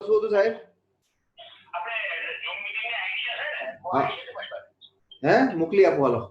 શું હતું સાહેબ? હે મોકલી આપો હાલો.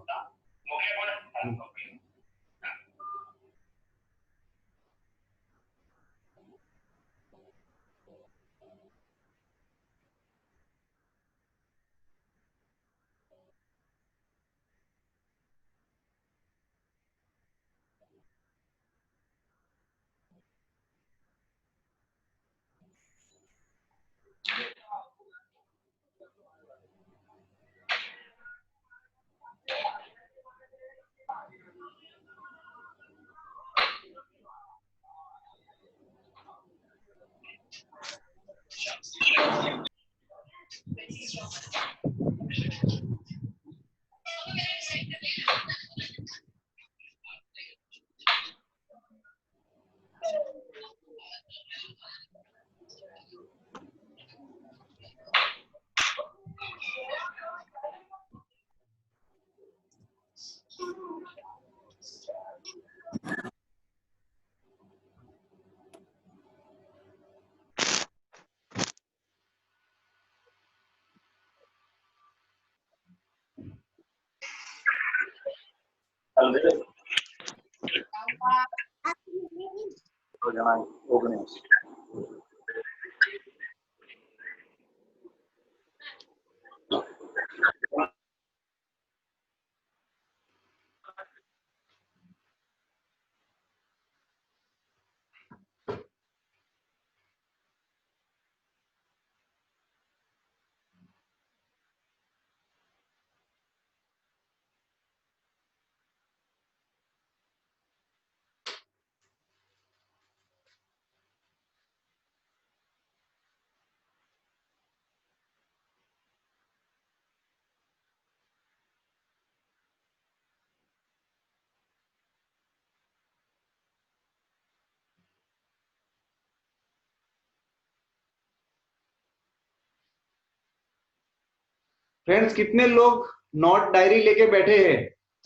फ्रेंड्स कितने लोग नोट डायरी लेके बैठे हैं?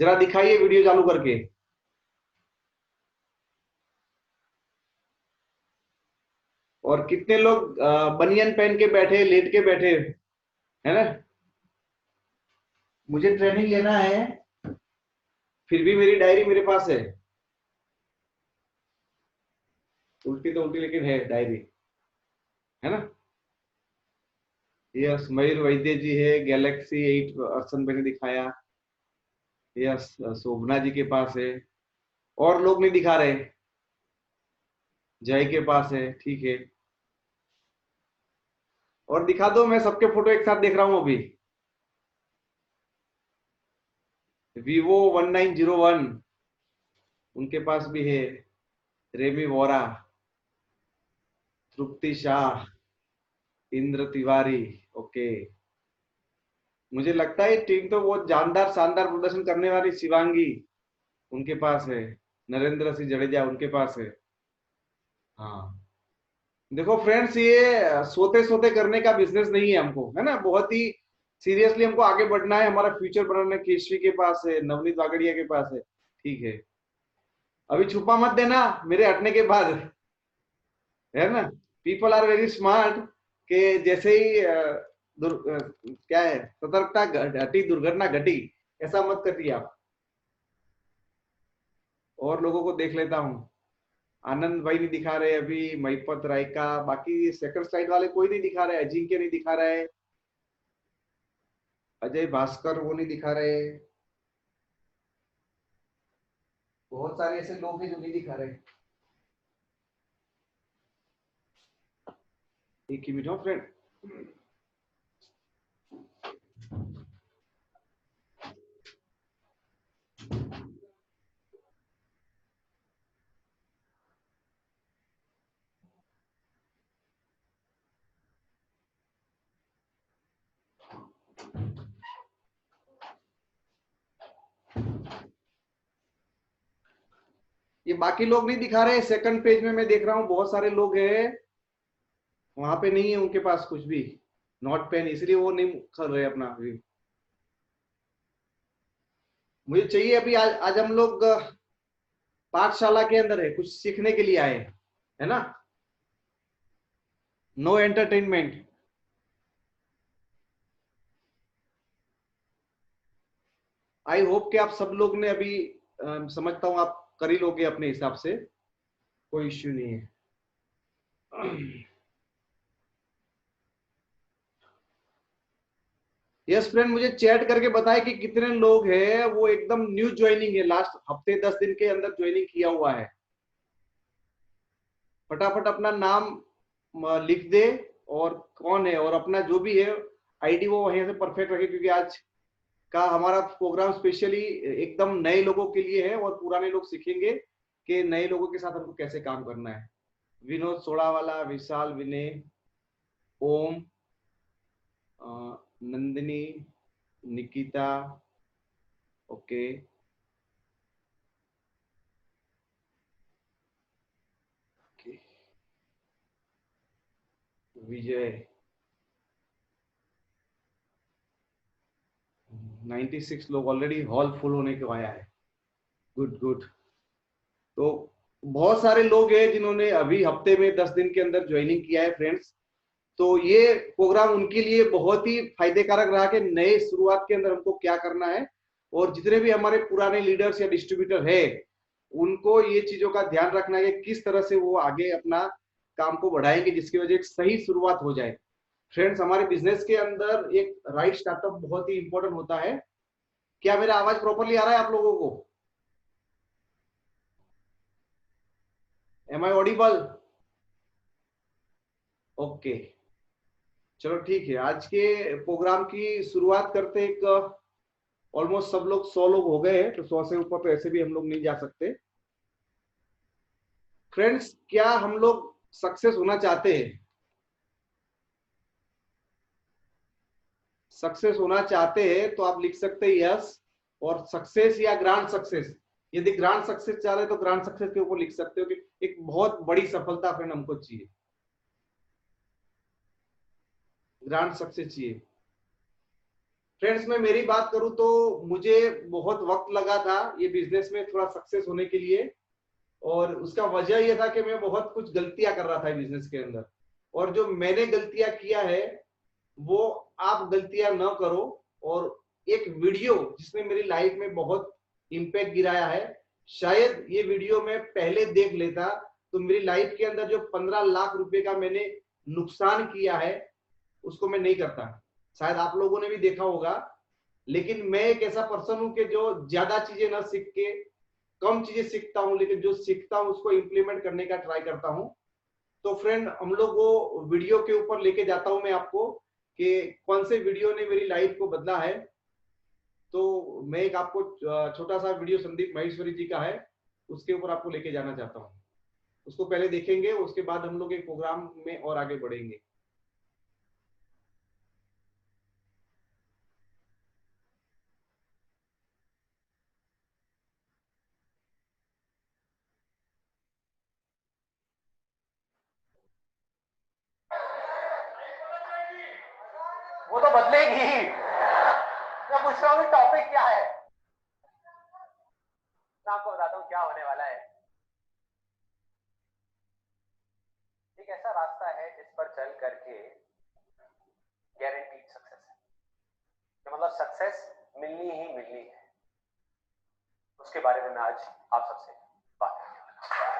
जरा दिखाइए वीडियो चालू करके। और कितने लोग बनियन पहन के बैठे, लेट के बैठे, है ना? मुझे ट्रेनिंग लेना है, फिर भी मेरी डायरी मेरे पास है। उल्टी तो उल्टी लेकिन है डायरी, है ना? यस, मयूर वैद्य जी है, गैलेक्सी 8 अर्सन मैंने दिखाया। यस, शोभना जी के पास है। और लोग नहीं दिखा रहे। जय के पास है, ठीक है। और दिखा दो, मैं सबके फोटो एक साथ देख रहा हूं अभी। Vivo 1901 उनके पास भी है। रेमी वोरा, तृप्ति शाह, इंद्र तिवारी, ओके। मुझे लगता है टीम तो बहुत जानदार शानदार प्रदर्शन करने वाली। शिवांगी उनके पास है। नरेंद्र सिंह जडेजा उनके पास है। हाँ, देखो फ्रेंड्स, ये सोते सोते करने का बिजनेस नहीं है हमको, है ना? बहुत ही सीरियसली हमको आगे बढ़ना है। हमारा फ्यूचर बनाना है। केशवी के पास है, नवनीत वागड़िया के पास है, ठीक है। अभी छुपा मत देना मेरे हटने के बाद, है ना? पीपल आर वेरी स्मार्ट के जैसे ही क्या है, सतर्कता घटी दुर्घटना घटी, ऐसा मत करिए आप। और लोगों को देख लेता हूँ। आनंद भाई नहीं दिखा रहे अभी, महिपत राय का, बाकी सेकंड साइड वाले कोई नहीं दिखा रहे। अजिंक्य नहीं दिखा रहे, अजय भास्कर वो नहीं दिखा रहे। बहुत सारे ऐसे लोग हैं जो नहीं दिखा रहे। एक ही मिनट फ्रेंड। ये बाकी लोग नहीं दिखा रहे। सेकंड पेज में मैं देख रहा हूँ बहुत सारे लोग हैं, वहां पे नहीं है उनके पास कुछ भी नोट पेन, इसलिए वो नहीं कर रहे अपना अभी। मुझे चाहिए अभी। आज हम लोग पाठशाला के अंदर है, कुछ सीखने के लिए आए, है ना? No entertainment. आई होप कि आप सब लोग ने अभी समझता हूं आप कर ही लोगे अपने हिसाब से, कोई इश्यू नहीं है। यस फ्रेंड, मुझे चैट करके बताएं कि कितने लोग हैं वो एकदम न्यू ज्वाइनिंग है, लास्ट हफ्ते 10 दिन के अंदर ज्वाइनिंग किया हुआ है। फटाफट अपना नाम लिख दे और कौन है, और अपना जो भी है आईडी वो वहीं से परफेक्ट रखे, क्योंकि आज का हमारा प्रोग्राम स्पेशली एकदम नए लोगों के लिए है और पुराने लोग सीखेंगे कि नए लोगों के साथ हमको कैसे काम करना है। विनोद सोड़ावाला, विशाल, विनय, ओम, नंदिनी, निकिता, ओके, विजय, 96 लोग ऑलरेडी, हॉल फुल होने को आया है। Good good. तो बहुत सारे लोग हैं जिन्होंने अभी हफ्ते में 10 दिन के अंदर ज्वाइनिंग किया है फ्रेंड्स। तो ये प्रोग्राम उनके लिए बहुत ही फायदेकारक रहा कि नए शुरुआत के अंदर हमको क्या करना है, और जितने भी हमारे पुराने लीडर्स या डिस्ट्रीब्यूटर है उनको ये चीजों का ध्यान रखना है कि किस तरह से वो आगे अपना काम को बढ़ाएंगे जिसकी वजह एक सही शुरुआत हो जाए। फ्रेंड्स, हमारे बिजनेस के अंदर एक राइट स्टार्टअप बहुत ही इंपॉर्टेंट होता है। क्या मेरा आवाज प्रॉपरली आ रहा है आप लोगों को? M I audible? ओके, चलो ठीक है। आज के प्रोग्राम की शुरुआत करते एक, ऑलमोस्ट सब लोग 100 लोग हो गए हैं, तो 100 से ऊपर तो ऐसे भी हम लोग नहीं जा सकते। फ्रेंड्स, क्या हम लोग सक्सेस होना चाहते हैं? सक्सेस होना चाहते हैं तो आप लिख सकते हैं यस, और सक्सेस या ग्रांड सक्सेस। यदि ग्रांड सक्सेस चाह रहे तो ग्रांड सक्सेस के ऊपर लिख सकते हो कि एक बहुत बड़ी सफलता फ्रेंड हमको चाहिए, ग्रांड सक्सेस चाहिए। फ्रेंड्स, मैं मेरी बात करूं तो मुझे बहुत वक्त लगा था ये बिजनेस में थोड़ा सक्सेस होने के लिए, और उसका वजह यह था कि मैं बहुत कुछ गलतियां कर रहा था बिजनेस के अंदर, और जो मैंने गलतियां किया है वो आप गलतियां न करो। और एक वीडियो जिसने मेरी लाइफ में बहुत इम्पैक्ट गिराया है, शायद ये वीडियो मैं पहले देख लेता तो मेरी लाइफ के अंदर जो 15 लाख रुपए का मैंने नुकसान किया है उसको मैं नहीं करता। शायद आप लोगों ने भी देखा होगा, लेकिन मैं एक ऐसा पर्सन हूं कि जो ज्यादा चीजें ना सीख के कम चीजें सीखता हूं, लेकिन जो सीखता हूं उसको इम्प्लीमेंट करने का ट्राई करता हूं। तो फ्रेंड, हम लोग वो वीडियो के ऊपर लेके जाता हूं मैं आपको कि कौन से वीडियो ने मेरी लाइफ को बदला है। तो मैं एक आपको छोटा सा वीडियो संदीप महेश्वरी जी का है, उसके ऊपर आपको लेके जाना चाहता हूँ। उसको पहले देखेंगे, उसके बाद हम लोग एक प्रोग्राम में और आगे बढ़ेंगे। वो तो बदलेगी। मैं पूछ रहा हूँ टॉपिक क्या है, मैं आपको बताता हूँ क्या होने वाला है। एक ऐसा रास्ता है जिस पर चल करके गारंटीड सक्सेस है, मतलब सक्सेस मिलनी ही मिलनी है। उसके बारे में मैं आज आप सबसे बात करने वाला हूं।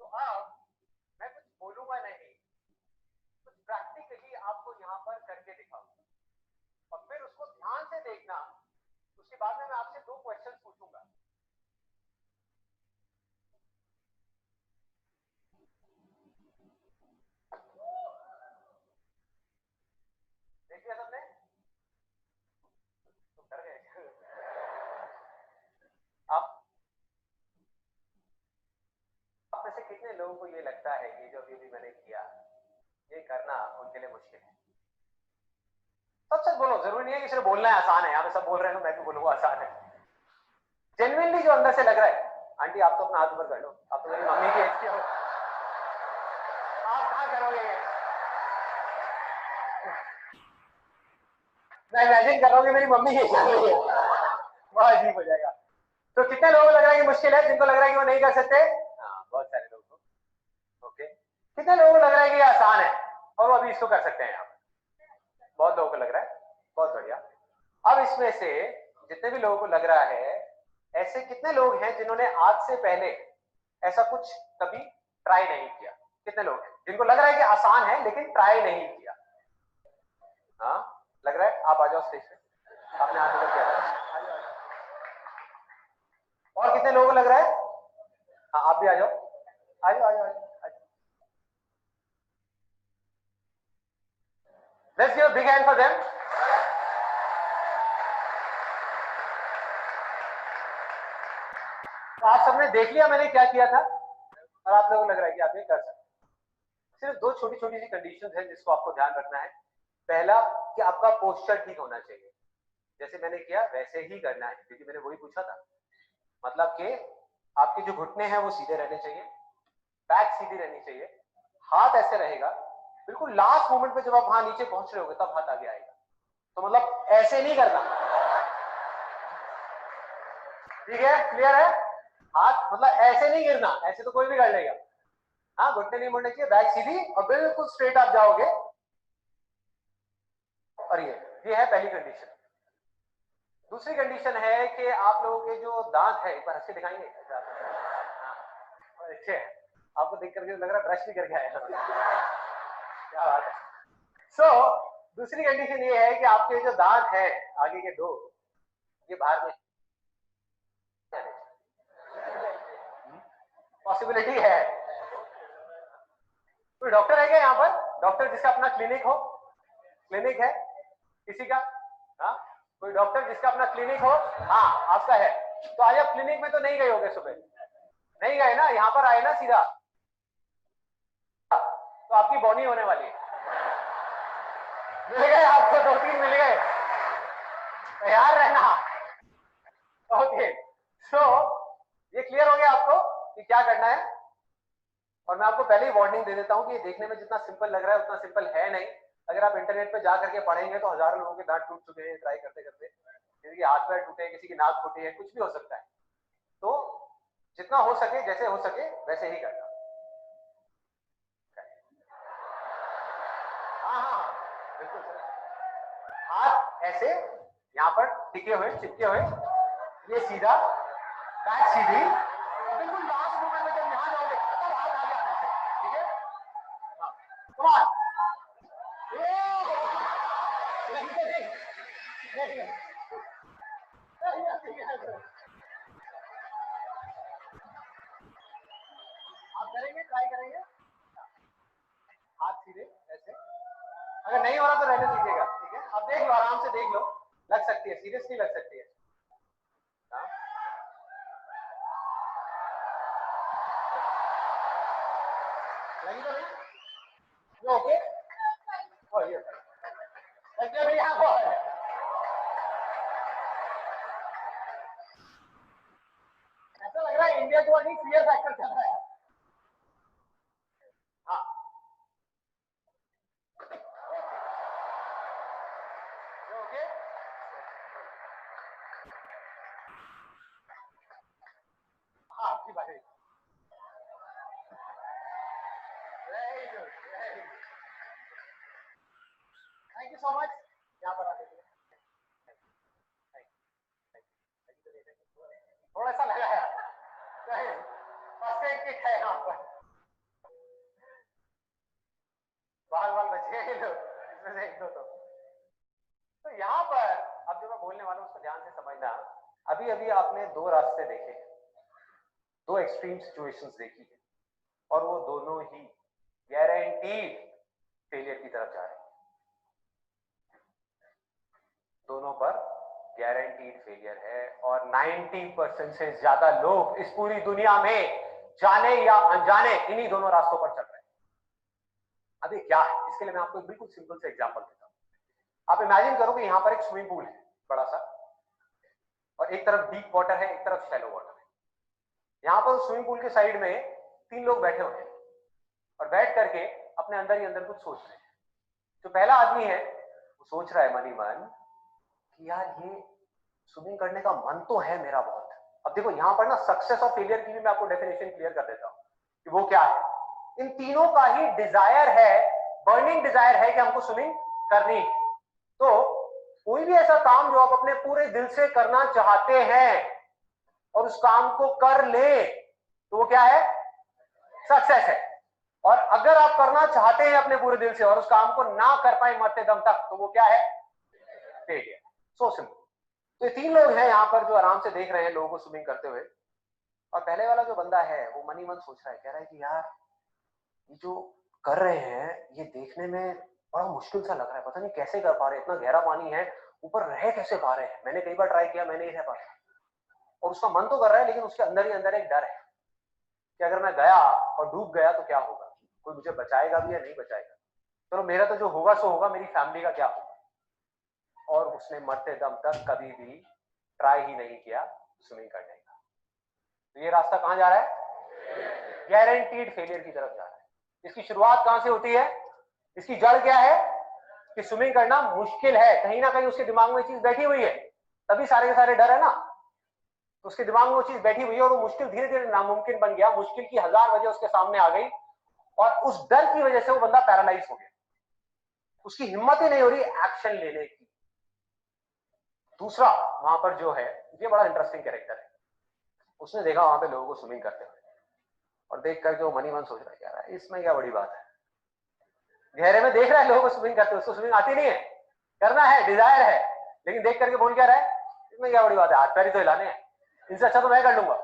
तो अब मैं कुछ बोलूंगा नहीं, कुछ प्रैक्टिकली आपको यहाँ पर करके दिखाऊंगा, और फिर उसको ध्यान से देखना। उसके बाद में मैं आपसे 2 क्वेश्चन पूछूंगा। देखिए सबने तो कर गए। आप आप में से कितने लोगों को ये लगता है कि जो अभी भी मैंने किया ये करना उनके लिए मुश्किल है? सब सच बोलो, जरूरी नहीं है कि सिर्फ बोलना है आसान है। यहाँ पे सब बोल रहे हैं, मैं भी बोलूंगा आसान है। जेन्युइनली जो अंदर से लग रहा है। आंटी आप तो अपना हाथ ऊपर कर लो, आप तो मेरी मम्मी की एज के हो, आप कहाँ करोगे? मैं इमेजिन कर रहा हूँ कि मेरी मम्मी ये कर रही है। बहुत अजीब हो जाएगा। तो कितने लोगों को लग रहा है कि मुश्किल है, जिनको लग रहा है कि वो नहीं कर सकते? हाँ, बहुत सारे लोगों को। ओके, कितने लोगों को लग रहा है कि ये आसान है और वो अभी इसको कर सकते हैं? यहाँ बहुत लोगों को लग रहा है, बहुत बढ़िया। अब इसमें से जितने भी लोगों को लग रहा है, ऐसे कितने लोग हैं जिन्होंने आज से पहले ऐसा कुछ कभी ट्राई नहीं किया? कितने लोग हैं जिनको लग रहा है कि आसान है लेकिन ट्राई नहीं किया? हाँ, लग रहा है? आप आ जाओ स्टेज पे, आपने हाथ ऊपर किया था। और कितने लोगों को लग रहा है? हाँ, आप भी आ जाओ, आ जाओ, आ जाओ, आ जाओ। Let's give a big hand for them. तो आप सबने देख लिया मैंने क्या किया था और आप लोगों को लग रहा है कि आप ये कर सकते हैं। सिर्फ दो छोटी छोटी सी कंडीशंस हैं जिसको आपको ध्यान रखना है। पहला कि आपका पोस्चर ठीक होना चाहिए, जैसे मैंने किया वैसे ही करना है, क्योंकि मैंने वही पूछा था। मतलब कि आपके जो घुटने हैं वो सीधे रहने चाहिए, बैक सीधी रहनी चाहिए, हाथ ऐसे रहेगा, बिल्कुल लास्ट मोमेंट पे जब आप वहां नीचे पहुंच रहे होगे तब हाथ आगे आएगा। तो मतलब ऐसे नहीं करना, ठीक है? क्लियर है? हाथ मतलब ऐसे नहीं गिरना, ऐसे तो कोई भी कर लेगा। हाँ, घुटने नहीं मुड़ने चाहिए, बैक सीधी और बिल्कुल स्ट्रेट आप जाओगे। और ये है पहली कंडीशन। दूसरी कंडीशन है कि आप लोगों के जो दांत है, एक बार हंस के दिखाएंगे? हाँ, अच्छे हैं, आपको देख करके लग रहा है ब्रश भी करके आया। क्या बात है। सो दूसरी कंडीशन ये है कि आपके जो दांत है आगे के दो, ये बाहर में पॉसिबिलिटी है। कोई डॉक्टर है क्या यहाँ पर? डॉक्टर जिसका अपना क्लिनिक हो? क्लिनिक है किसी का? हाँ, कोई डॉक्टर जिसका अपना क्लिनिक हो? हाँ, आपका है। तो आज आप क्लिनिक में तो नहीं गए होगे, सुबह नहीं गए ना, यहाँ पर आए ना सीधा, तो आपकी बॉनी होने वाली है। मिल गए आपको, 2-3 मिल गए, तैयार रहना। ओके, सो ये क्लियर हो गया आपको कि क्या करना है। और मैं आपको पहले ही वार्निंग दे देता हूं कि ये देखने में जितना सिंपल लग रहा है उतना सिंपल है नहीं। अगर आप इंटरनेट पे जा करके पढ़ेंगे तो हजारों लोगों के दांत टूट चुके हैं ट्राई करते करते, किसी के हाथ पैर टूटे, किसी की नाक फूटी है, कुछ भी हो सकता है। तो जितना हो सके, जैसे हो सके वैसे ही करना। हाँ हाँ हाँ, बिल्कुल सर। हाथ ऐसे यहाँ पर टिके हुए, चिपके हुए, ये सीधा, बैक सीधी, बिल्कुल लास्ट मोमेंट में जब यहाँ जाओगे तब हाथ आगे आने से, ठीक है? हाँ, कम ऑन। आप करेंगे, ट्राई करेंगे? हाथ सीधे ऐसे, अगर नहीं हो रहा तो रहने दीजिएगा, ठीक है? आप देख लो, आराम से देख लो, लग सकती है, सीरियसली लग सकती है। हाँ? लगी तो नहीं? You okay? Oh, yes. ऐसे भी यहाँ पर है। ऐसा लग रहा है इंडिया को नहीं फियर फैक्टर चल रहा है। हाँ, ओके, हाँ, आपकी बारी। Very good, very good, thank you so much. यहाँ पर आते हैं, थोड़ा सा लगा है, फर्स्ट एड किट है यहाँ पर, बाल बाल बचे हैं लोग इसमें से एक दो। तो यहाँ पर अब जो मैं बोलने वाला हूँ उसको ध्यान से समझना। अभी अभी आपने दो रास्ते देखे, दो एक्सट्रीम सिचुएशंस देखी है, और वो दोनों ही गारंटीड फेलियर की तरफ जा रहे हैं। दोनों पर गारंटीड फेलियर है, और 90% से ज्यादा लोग इस पूरी दुनिया में जाने या अनजाने इन्हीं दोनों रास्तों पर चल रहे हैं। अभी क्या है, इसके लिए मैं आपको बिल्कुल सिंपल से एग्जांपल देता हूं। आप इमेजिन करो कि यहां पर एक स्विमिंग पूल है बड़ा सा, और एक तरफ डीप वाटर है, एक तरफ शैलो वाटर है। यहां पर स्विमिंग पूल के साइड में 3 लोग बैठे हुए हैं और बैठ करके अपने अंदर ही अंदर कुछ सोच रहे हैं। जो पहला आदमी है वो सोच रहा है मन ही मन कि यार ये स्विमिंग करने का मन तो है मेरा बहुत। अब देखो यहां पर ना सक्सेस और फेलियर की भी मैं आपको डेफिनेशन क्लियर कर देता हूं कि वो क्या है। इन तीनों का ही डिजायर है, बर्निंग डिजायर है कि हमको स्विमिंग करनी है। तो कोई भी ऐसा काम जो आप अपने पूरे दिल से करना चाहते हैं और उस काम को कर ले तो वो क्या है, सक्सेस है। और अगर आप करना चाहते हैं अपने पूरे दिल से और उस काम को ना कर पाए मरते दम तक तो वो क्या है, फेलियर। So simple. तो ये तीन लोग हैं यहाँ पर जो आराम से देख रहे हैं लोगों को स्विमिंग करते हुए। और पहले वाला जो बंदा है वो मन ही मन सोच रहा है, कह रहा है कि यार ये जो कर रहे हैं ये देखने में बड़ा मुश्किल सा लग रहा है, पता नहीं कैसे कर पा रहे हैं, इतना गहरा पानी है, ऊपर रह कैसे पा रहे हैं, मैंने कई बार ट्राई किया, मैं नहीं रह पा रहा। और उसका मन तो कर रहा है लेकिन उसके अंदर ही अंदर एक डर है कि अगर मैं गया और डूब गया तो क्या होगा, कोई मुझे बचाएगा भी या नहीं बचाएगा, चलो मेरा तो जो होगा सो होगा, मेरी फैमिली का क्या होगा। और उसने मरते दम तक कभी भी ट्राई ही नहीं किया स्विमिंग करने का। तो ये रास्ता कहां जा रहा है, गारंटीड फेलियर की तरफ जा रहा है। इसकी शुरुआत कहां से होती है, इसकी जड़ क्या है कि स्विमिंग करना मुश्किल है, कहीं ना कहीं उसके दिमाग में चीज बैठी हुई है, तभी सारे के सारे डर है ना। तो उसके दिमाग में वो चीज बैठी हुई है और वो मुश्किल धीरे धीरे नामुमकिन बन गया, मुश्किल की हजार वजह उसके सामने आ गई और उस डर की वजह से वो बंदा पैरालाइज हो गया, उसकी हिम्मत ही नहीं हो रही एक्शन लेने की। दूसरा वहां पर जो है, ये बड़ा इंटरेस्टिंग कैरेक्टर है, उसने देखा वहां पे लोगों को स्विमिंग करते हुए और देख करके वो मनी मन सोच रहा है यार इसमें क्या बड़ी बात है, गहरे में देख रहा है लोगों को स्विमिंग करते हुए, उसको स्विमिंग आती नहीं है, करना है, डिजायर है, लेकिन देख करके बोल क्या रहा है, इसमें क्या बड़ी बात है, हाथ पैर ही तो हिलाने हैं, इनसे अच्छा तो मैं कर लूंगा।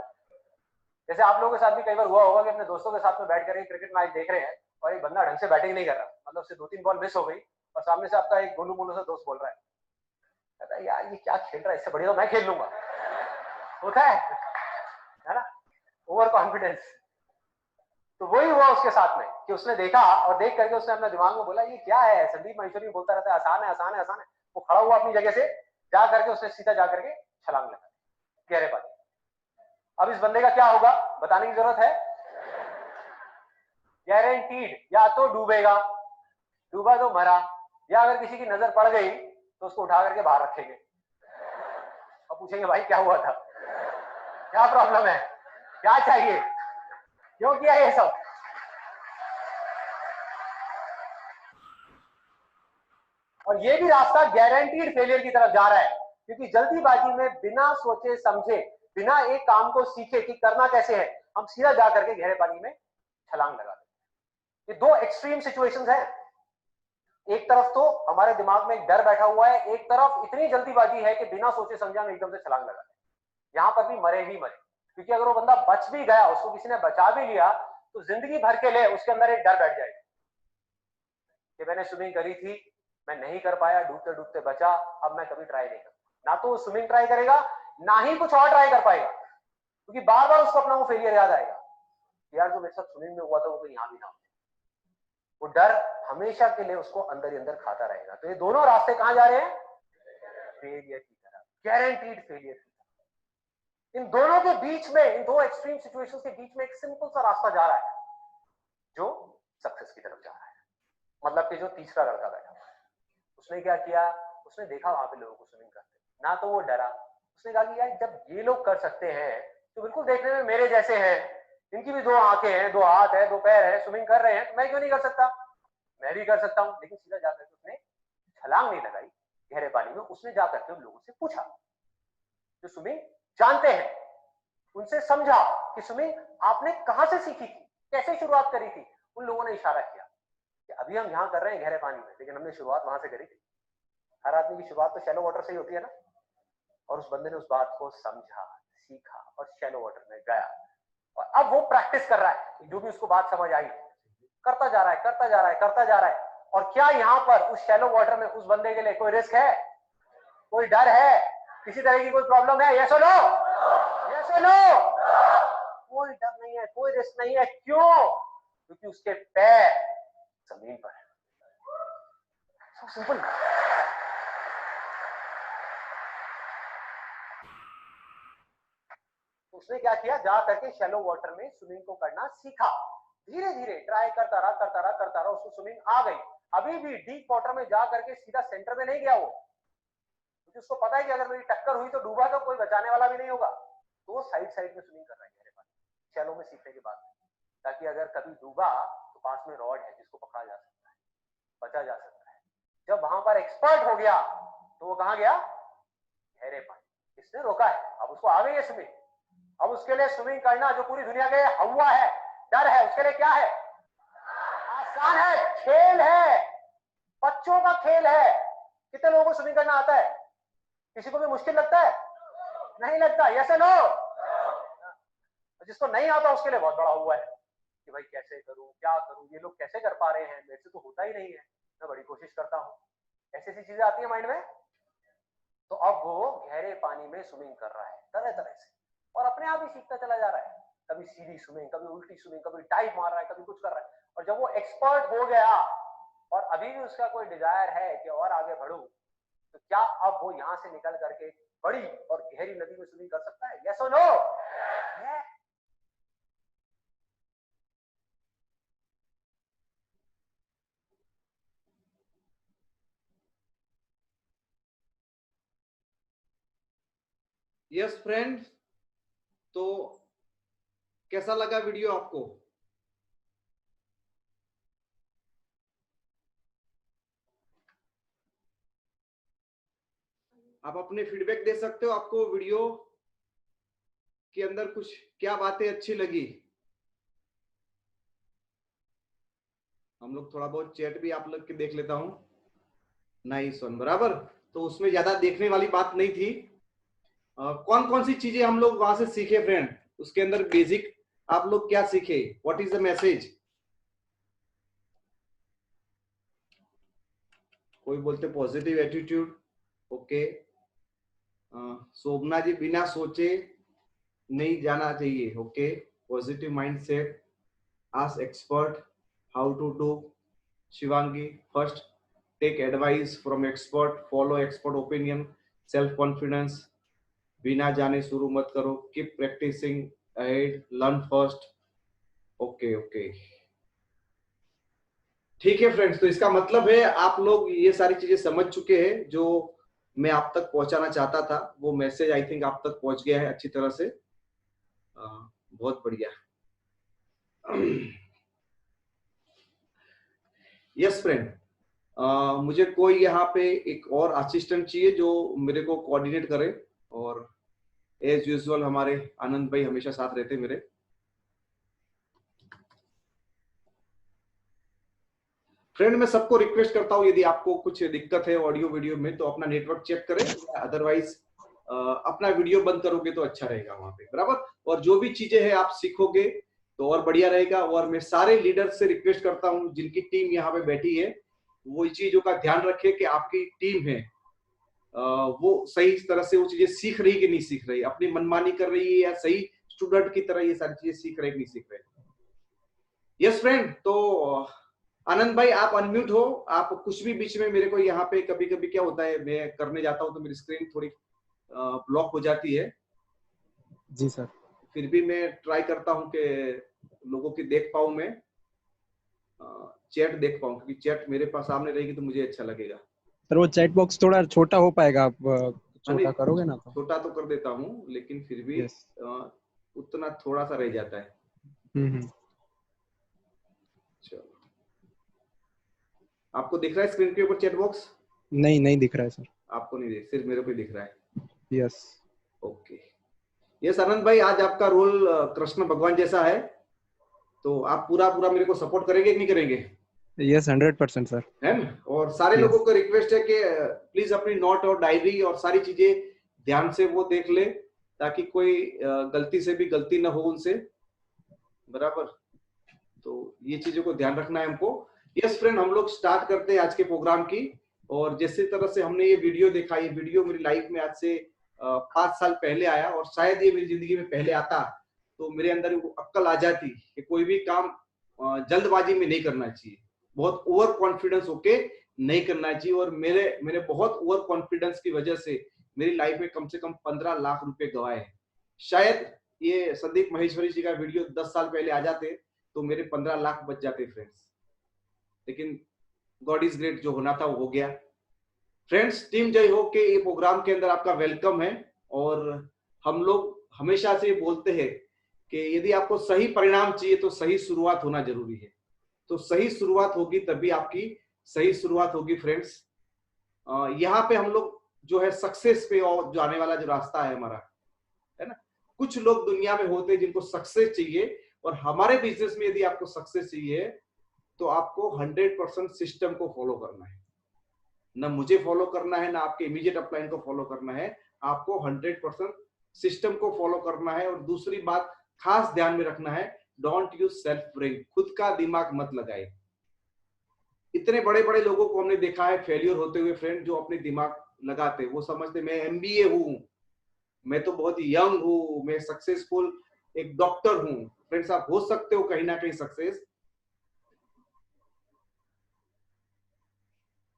जैसे आप लोगों के साथ भी कई बार हुआ होगा कि अपने दोस्तों के साथ में बैठ करके क्रिकेट मैच देख रहे हैं और एक बंदा ढंग से बैटिंग नहीं कर रहा, मतलब उससे 2-3 बॉल मिस हो गई और सामने से आपका एक गोलू मोलू सा दोस्त बोल रहा है, कहता है यार ये क्या खेल रहा है, इससे बढ़िया तो मैं खेल लूंगा, होता है ना, ओवर कॉन्फिडेंस। तो वही हुआ उसके साथ में कि उसने देखा और देख करके उसने अपने दिमाग में बोला ये क्या है, संदीप महेश्वरी बोलता रहता है आसान है आसान है आसान है। वो खड़ा हुआ अपनी जगह से, जा करके उसने सीधा जा करके छलांग लगा गहरे पानी। अब इस बंदे का क्या होगा बताने की जरूरत है, गारंटीड या तो डूबेगा, डूबा तो मरा, या अगर किसी की नजर पड़ गई तो उसको उठा करके बाहर रखेंगे और पूछेंगे भाई क्या हुआ था, क्या प्रॉब्लम है, क्या चाहिए, क्यों किया ये सब। और ये भी रास्ता गारंटीड फेलियर की तरफ जा रहा है, क्योंकि जल्दीबाजी में बिना सोचे समझे, बिना एक काम को सीखे कि करना कैसे है, हम सीधा जा करके गहरे पानी में छलांग लगा देते। ये दो एक्सट्रीम सिचुएशंस हैं, एक तरफ तो हमारे दिमाग में एक डर बैठा हुआ है, एक तरफ इतनी जल्दीबाजी है कि बिना सोचे समझे हम एकदम से छलांग लगा दें, यहां पर भी मरे ही मरे। क्योंकि अगर वो बंदा बच भी गया, उसको किसी ने बचा भी लिया, तो जिंदगी भर के लिए उसके अंदर एक डर बैठ जाएगा कि मैंने स्विमिंग करी थी, मैं नहीं कर पाया, डूबते डूबते बचा, अब मैं कभी ट्राई नहीं करूंगा। ना तो वो स्विमिंग ट्राई करेगा, ना ही कुछ और ट्राई कर पाएगा, क्योंकि बार बार उसको अपना वो फेलियर याद आएगा, यार जो मेरे साथ स्विमिंग में हुआ था वो यहां भी ना हो। वो डर हमेशा के लिए उसको अंदर ही अंदर खाता रहेगा। तो ये दोनों रास्ते कहां जा रहे हैं, फेलियर की तरफ, गारंटीड फेलियर की तरफ। इन दोनों के बीच में, इन दो एक्सट्रीम सिचुएशंस के बीच में एक सिंपल सा रास्ता जा रहा है जो सक्सेस की तरफ जा रहा है। मतलब कि जो तीसरा लड़का बैठा हुआ है, उसने क्या किया, उसने देखा वहां पे लोगों को स्विमिंग करते, ना तो वो डरा, उसने कहा कि यार जब ये लोग कर सकते हैं तो बिल्कुल देखने में मेरे जैसे हैं, इनकी भी दो आंखें हैं, दो हाथ है, दो पैर है, स्विमिंग कर रहे हैं, तो मैं क्यों नहीं कर सकता, मैं भी कर सकता हूं। लेकिन सीधा जाकर के उसने छलांग नहीं लगाई गहरे पानी में, उसने जाकर के उन लोगों से पूछा जो स्विमिंग जानते हैं, उनसे समझा कि स्विमिंग आपने कहां से सीखी थी, कैसे शुरुआत करी थी। उन लोगों ने इशारा किया कि अभी हम यहाँ कर रहे हैं गहरे पानी में, लेकिन हमने शुरुआत वहां से करी थी। हर आदमी की शुरुआत तो शैलो वाटर से ही होती है ना। और उस बंदे ने उस बात को समझा, सीखा और शैलो वाटर में गया, और अब वो प्रैक्टिस कर रहा है, जो भी उसको बात समझ आई करता जा रहा है, करता जा रहा है, करता जा रहा है। और क्या यहाँ पर उस शैलो वाटर में उस बंदे के लिए कोई रिस्क है, कोई डर है, किसी तरह की कोई प्रॉब्लम है, यस और नो, यस और नो, कोई डर नहीं है, कोई रिस्क नहीं है। क्यों, क्योंकि उसके पैर जमीन पर है। So simple. उसने क्या किया, जा करके शैलो वाटर में स्विमिंग को करना सीखा, धीरे धीरे ट्राई करता रहा, करता रहा, करता रहा, उसको स्विमिंग आ गई। अभी भी डीप वाटर में जा करके सीधा सेंटर में नहीं गया वो, क्योंकि उसको पता है कि अगर मेरी टक्कर हुई तो डूबा तो कोई बचाने वाला भी नहीं होगा, तो वो साइड साइड में स्विमिंग कर रहा है गहरे पानी, शैलो में सीखने के बाद, ताकि अगर कभी डूबा तो पास में रॉड है जिसको पकड़ा जा सकता है, बचा जा सकता है। जब वहां पर एक्सपर्ट हो गया तो वो कहां गया, गहरे पानी, इसने रोका है, अब उसको आ गई है स्विमिंग। अब उसके लिए स्विमिंग करना जो पूरी दुनिया के हवा है, डर है, उसके लिए क्या है, आसान है, खेल है, बच्चों का खेल है। कितने लोगों को स्विमिंग करना आता है, किसी को भी मुश्किल लगता है, नहीं लगता, यस नो। जिसको नहीं आता उसके लिए बहुत बड़ा हुआ है कि भाई कैसे करूं, क्या करूं, ये लोग कैसे कर पा रहे हैं, मेरे से तो होता ही नहीं है, मैं बड़ी कोशिश करता हूं, ऐसी ऐसी चीजें आती है माइंड में। तो अब वो गहरे पानी में स्विमिंग कर रहा है तरह तरह से, और अपने आप ही सीखता चला जा रहा है, कभी सीधी स्विमिंग, कभी उल्टी स्विमिंग, कभी डाइव मार रहा है, कभी कुछ कर रहा है। और जब वो एक्सपर्ट हो गया और अभी भी उसका कोई डिजायर है कि और आगे बढ़ूं, तो क्या अब वो यहां से निकल करके बड़ी और गहरी नदी में स्विमिंग कर सकता है, यस और नो? यस फ्रेंड्स, तो कैसा लगा वीडियो आपको? आप अपने फीडबैक दे सकते हो, आपको वीडियो के अंदर कुछ क्या बातें अच्छी लगी। हम लोग थोड़ा बहुत चैट भी आप लोग के देख लेता हूं। नाइस वन, बराबर। तो उसमें ज्यादा देखने वाली बात नहीं थी। कौन कौन सी चीजें हम लोग वहां से सीखे फ्रेंड, उसके अंदर बेसिक आप लोग क्या सीखे, व्हाट इज द मैसेज? कोई बोलते positive attitude, okay. Shobhana ji, बिना सोचे नहीं जाना चाहिए, okay. Positive mindset, ask expert how to do. Shivangi, first take advice from expert, follow expert opinion, self confidence, बिना जाने शुरू मत करो, keep practicing ahead, learn first, okay okay. ठीक है फ्रेंड्स, तो इसका मतलब है आप लोग ये सारी चीजें समझ चुके हैं जो मैं आप तक पहुंचाना चाहता था। वो मैसेज आई थिंक आप तक पहुंच गया है अच्छी तरह से। बहुत बढ़िया। यस फ्रेंड, मुझे कोई यहाँ पे एक और असिस्टेंट चाहिए जो मेरे को कोऑर्डिनेट करे, और एज यूजुअल हमारे आनंद भाई हमेशा साथ रहते मेरे। फ्रेंड, मैं सबको रिक्वेस्ट करता हूँ, यदि आपको कुछ दिक्कत है ऑडियो वीडियो में तो अपना नेटवर्क चेक करें, अदरवाइज अपना वीडियो बंद करोगे तो अच्छा रहेगा वहां पे, बराबर। और जो भी चीजें हैं आप सीखोगे तो और बढ़िया रहेगा। और मैं सारे लीडर्स से रिक्वेस्ट करता हूँ जिनकी टीम यहाँ पे बैठी है, वो इस चीजों का ध्यान रखे कि आपकी टीम है वो सही तरह से वो चीजें सीख रही कि नहीं सीख रही, अपनी मनमानी कर रही है या सही स्टूडेंट की तरह ये सारी चीजें सीख रहे कि नहीं सीख रहे। यस फ्रेंड, तो आनंद भाई आप अनम्यूट हो, आप कुछ भी बीच में मेरे को यहाँ पे कभी कभी क्या होता है, मैं करने जाता हूँ तो मेरी स्क्रीन थोड़ी ब्लॉक हो जाती है। जी सर। फिर भी मैं ट्राई करता हूँ कि लोगों की देख पाऊँ, मैं चैट देख पाऊँ, क्योंकि चैट मेरे पास सामने रहेगी तो मुझे अच्छा लगेगा। सर वो चैट बॉक्स थोड़ा छोटा हो पाएगा, आप नहीं, छोटा करोगे ना तो। छोटा तो कर देता हूँ लेकिन फिर भी यस। उतना थोड़ा सा रह जाता है। चलो, आपको दिख रहा है स्क्रीन के ऊपर चैट बॉक्स? नहीं दिख रहा है सर। आपको नहीं दिख, सिर्फ मेरे को दिख रहा है। यस। ओके। यस आनंद भाई, आज आपका रोल कृष्ण भगवान जैसा है, तो आप पूरा पूरा मेरे को सपोर्ट करेंगे कि नहीं करेंगे? Yes 100% sir. है ना। और सारे Yes. लोगों को रिक्वेस्ट है कि प्लीज अपनी नोट और डायरी और सारी चीजें ध्यान से वो देख ले, ताकि कोई गलती से भी गलती ना हो उनसे, बराबर। तो ये चीजों को ध्यान रखना है हमको। यस फ्रेंड, हम लोग स्टार्ट करते हैं आज के प्रोग्राम की। और जैसे तरह से हमने ये वीडियो देखा, ये वीडियो मेरी लाइफ में आज से 5 साल पहले आया, और शायद ये मेरी जिंदगी में पहले आता तो मेरे अंदर वो अक्ल आ जाती कि कोई भी काम जल्दबाजी में नहीं करना चाहिए, बहुत ओवर कॉन्फिडेंस होके नहीं करना चाहिए। और मेरे बहुत ओवर कॉन्फिडेंस की वजह से मेरी लाइफ में कम से कम 15 लाख रुपए गवाए। शायद ये संदीप महेश्वरी जी का वीडियो 10 साल पहले आ जाते तो मेरे 15 लाख बच जाते फ्रेंड्स, लेकिन गॉड इज ग्रेट, जो होना था वो हो गया। फ्रेंड्स, टीम जय हो के ये प्रोग्राम के अंदर आपका वेलकम है। और हम लोग हमेशा से बोलते हैं कि यदि आपको सही परिणाम चाहिए तो सही शुरुआत होना जरूरी है। तो सही शुरुआत होगी तभी आपकी सही शुरुआत होगी फ्रेंड्स। यहाँ पे हम लोग जो है सक्सेस पे और जो आने वाला जो रास्ता है हमारा, है ना। कुछ लोग दुनिया में होते हैं जिनको सक्सेस चाहिए, और हमारे बिजनेस में यदि आपको सक्सेस चाहिए तो आपको 100% सिस्टम को फॉलो करना है। ना मुझे फॉलो करना है, ना आपके इमीडिएट अपलाइन को फॉलो करना है, आपको 100% सिस्टम को फॉलो करना है। और दूसरी बात खास ध्यान में रखना है, डोंट यूज सेल्फ ब्रेन, खुद का दिमाग मत लगाए। इतने बड़े बड़े लोगों को हमने देखा है फेलियर होते हुए फ्रेंड, जो अपने दिमाग लगाते, वो समझते मैं एमबीए हूं, मैं तो बहुत यंग हूं, मैं सक्सेसफुल एक डॉक्टर हूं। फ्रेंड्स, आप हो सकते हो कहीं ना कहीं सक्सेस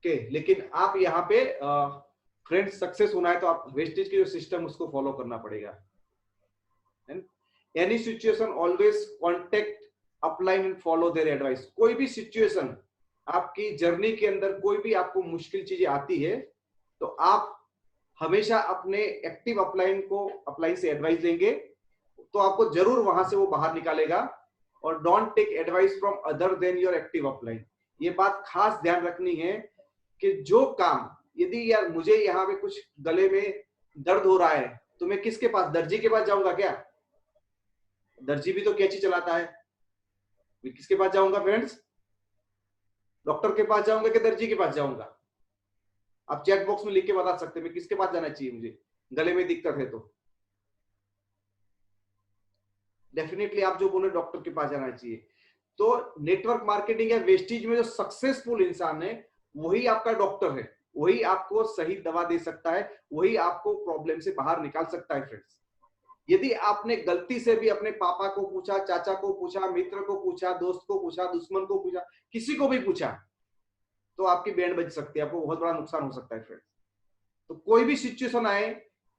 के, लेकिन आप यहाँ पे फ्रेंड्स सक्सेस होना है तो आप वेस्टेज की जो सिस्टम उसको फॉलो करना पड़ेगा। Any situation always contact upline and follow their advice. कोई भी सिचुएशन आपकी जर्नी के अंदर, कोई भी आपको मुश्किल चीजें आती है तो आप हमेशा अपने एक्टिव अपलाइन से एडवाइस लेंगे तो आपको जरूर वहां से वो बाहर निकालेगा। और don't take advice from other than your active upline. ये बात खास ध्यान रखनी है कि जो काम, यदि यार मुझे यहाँ पे कुछ गले में दर्द हो रहा है तो मैं किसके पास, दर्जी के पास जाऊंगा क्या? दर्जी भी तो कैंची चलाता है। मैं किसके पास जाऊंगा फ्रेंड्स? डॉक्टर के पास जाऊंगा कि दर्जी के पास जाऊंगा? आप चैट बॉक्स में लिख के बता सकते हैं मैं किसके पास जाना चाहिए मुझे गले में दिक्कत है। तो डेफिनेटली आप जो बोले डॉक्टर के पास जाना चाहिए। तो नेटवर्क मार्केटिंग या वेस्टेज में जो सक्सेसफुल इंसान है वही आपका डॉक्टर है, वही आपको सही दवा दे सकता है, वही आपको प्रॉब्लम से बाहर निकाल सकता है फ्रेंड्स। यदि आपने गलती से भी अपने पापा को पूछा, चाचा को पूछा, मित्र को पूछा, दोस्त को पूछा, दुश्मन को पूछा, किसी को भी पूछा, तो आपकी बैंड बज सकती है, आपको बहुत बड़ा नुकसान हो सकता है फ्रेंड्स। तो कोई भी सिचुएशन आए,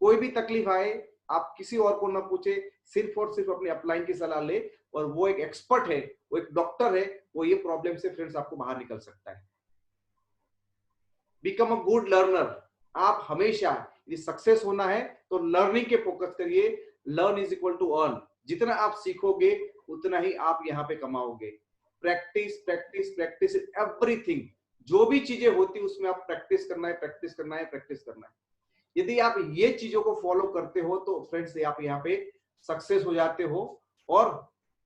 कोई भी तकलीफ आए, आप किसी और को ना पूछे, सिर्फ और सिर्फ अपने अपलाइन की सलाह ले। और वो एक एक्सपर्ट है, वो एक डॉक्टर है, वो ये प्रॉब्लम से फ्रेंड्स आपको बाहर निकल सकता है। Become a good learner. आप हमेशा यदि सक्सेस होना है तो लर्निंग के फोकस करिए। Learn is equal to earn. जितना आप सीखोगे उतना ही आप यहाँ पे कमाओगे। Practice practice practice everything. जो भी चीजें होती है उसमें आप प्रैक्टिस करना है, प्रैक्टिस करना है, प्रैक्टिस करना है। यदि आप ये चीजों को फॉलो करते हो तो फ्रेंड्स आप यहाँ पे सक्सेस हो जाते हो। और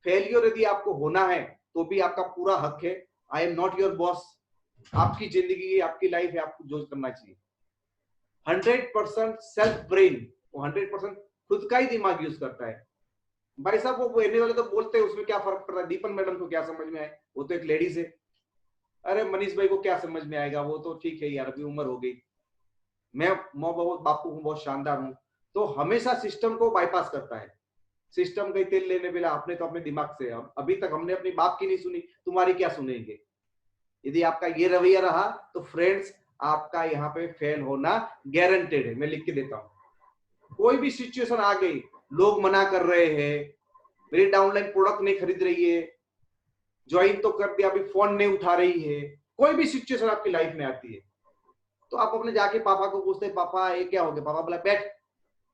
फेलियर यदि आपको होना है तो भी आपका पूरा हक है। I am not your boss. आपकी जिंदगी, आपकी लाइफ है, आपको जो करना चाहिए। 100% सेल्फ ब्रेन, वो 100% खुद का ही दिमाग यूज करता है। भाई साहब वो बोलने वाले तो बोलते हैं, उसमें क्या फर्क पड़ता है? दीपन मैडम को क्या समझ में आए, वो तो एक लेडीज है। अरे मनीष भाई को क्या समझ में आएगा, वो तो ठीक है यार, अभी उम्र हो गई। मैं बहुत बापू हूँ, बहुत शानदार हूँ। तो हमेशा सिस्टम को बाईपास करता है। सिस्टम का तेल लेने मिला, आपने तो अपने दिमाग से, अभी तक हमने अपनी बाप की नहीं सुनी, तुम्हारी क्या सुनेंगे? यदि आपका ये रवैया रहा तो फ्रेंड्स आपका यहाँ पे फेल होना गारंटेड है। मैं लिख के देता हूँ। कोई भी सिचुएशन आ गई, लोग मना कर रहे हैं, मेरी डाउनलाइन प्रोडक्ट नहीं खरीद रही है, ज्वाइन तो कर दिया, अभी फोन नहीं उठा रही है, कोई भी सिचुएशन आपकी लाइफ में आती है तो आप अपने जाके पापा को पूछते हैं, पापा ये क्या हो गया? पापा बोला बैठ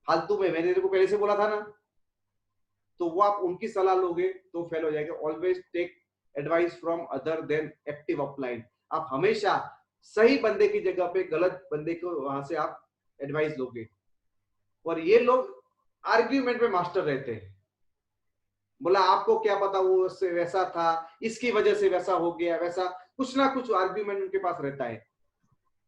फालतू में, मैंने तेरे को पहले से बोला था ना। तो वो आप उनकी सलाह लोगे तो फेल हो जाएगा। Always take advice from other than active upline. आप हमेशा सही बंदे की जगह पे गलत बंदे को वहां से आप एडवाइस लोगे। और ये लोग आर्ग्यूमेंट में मास्टर रहते हैं। बोला आपको क्या पता, वो उससे वैसा था, इसकी वजह से वैसा हो गया, वैसा कुछ ना कुछ आर्ग्यूमेंट उनके पास रहता है।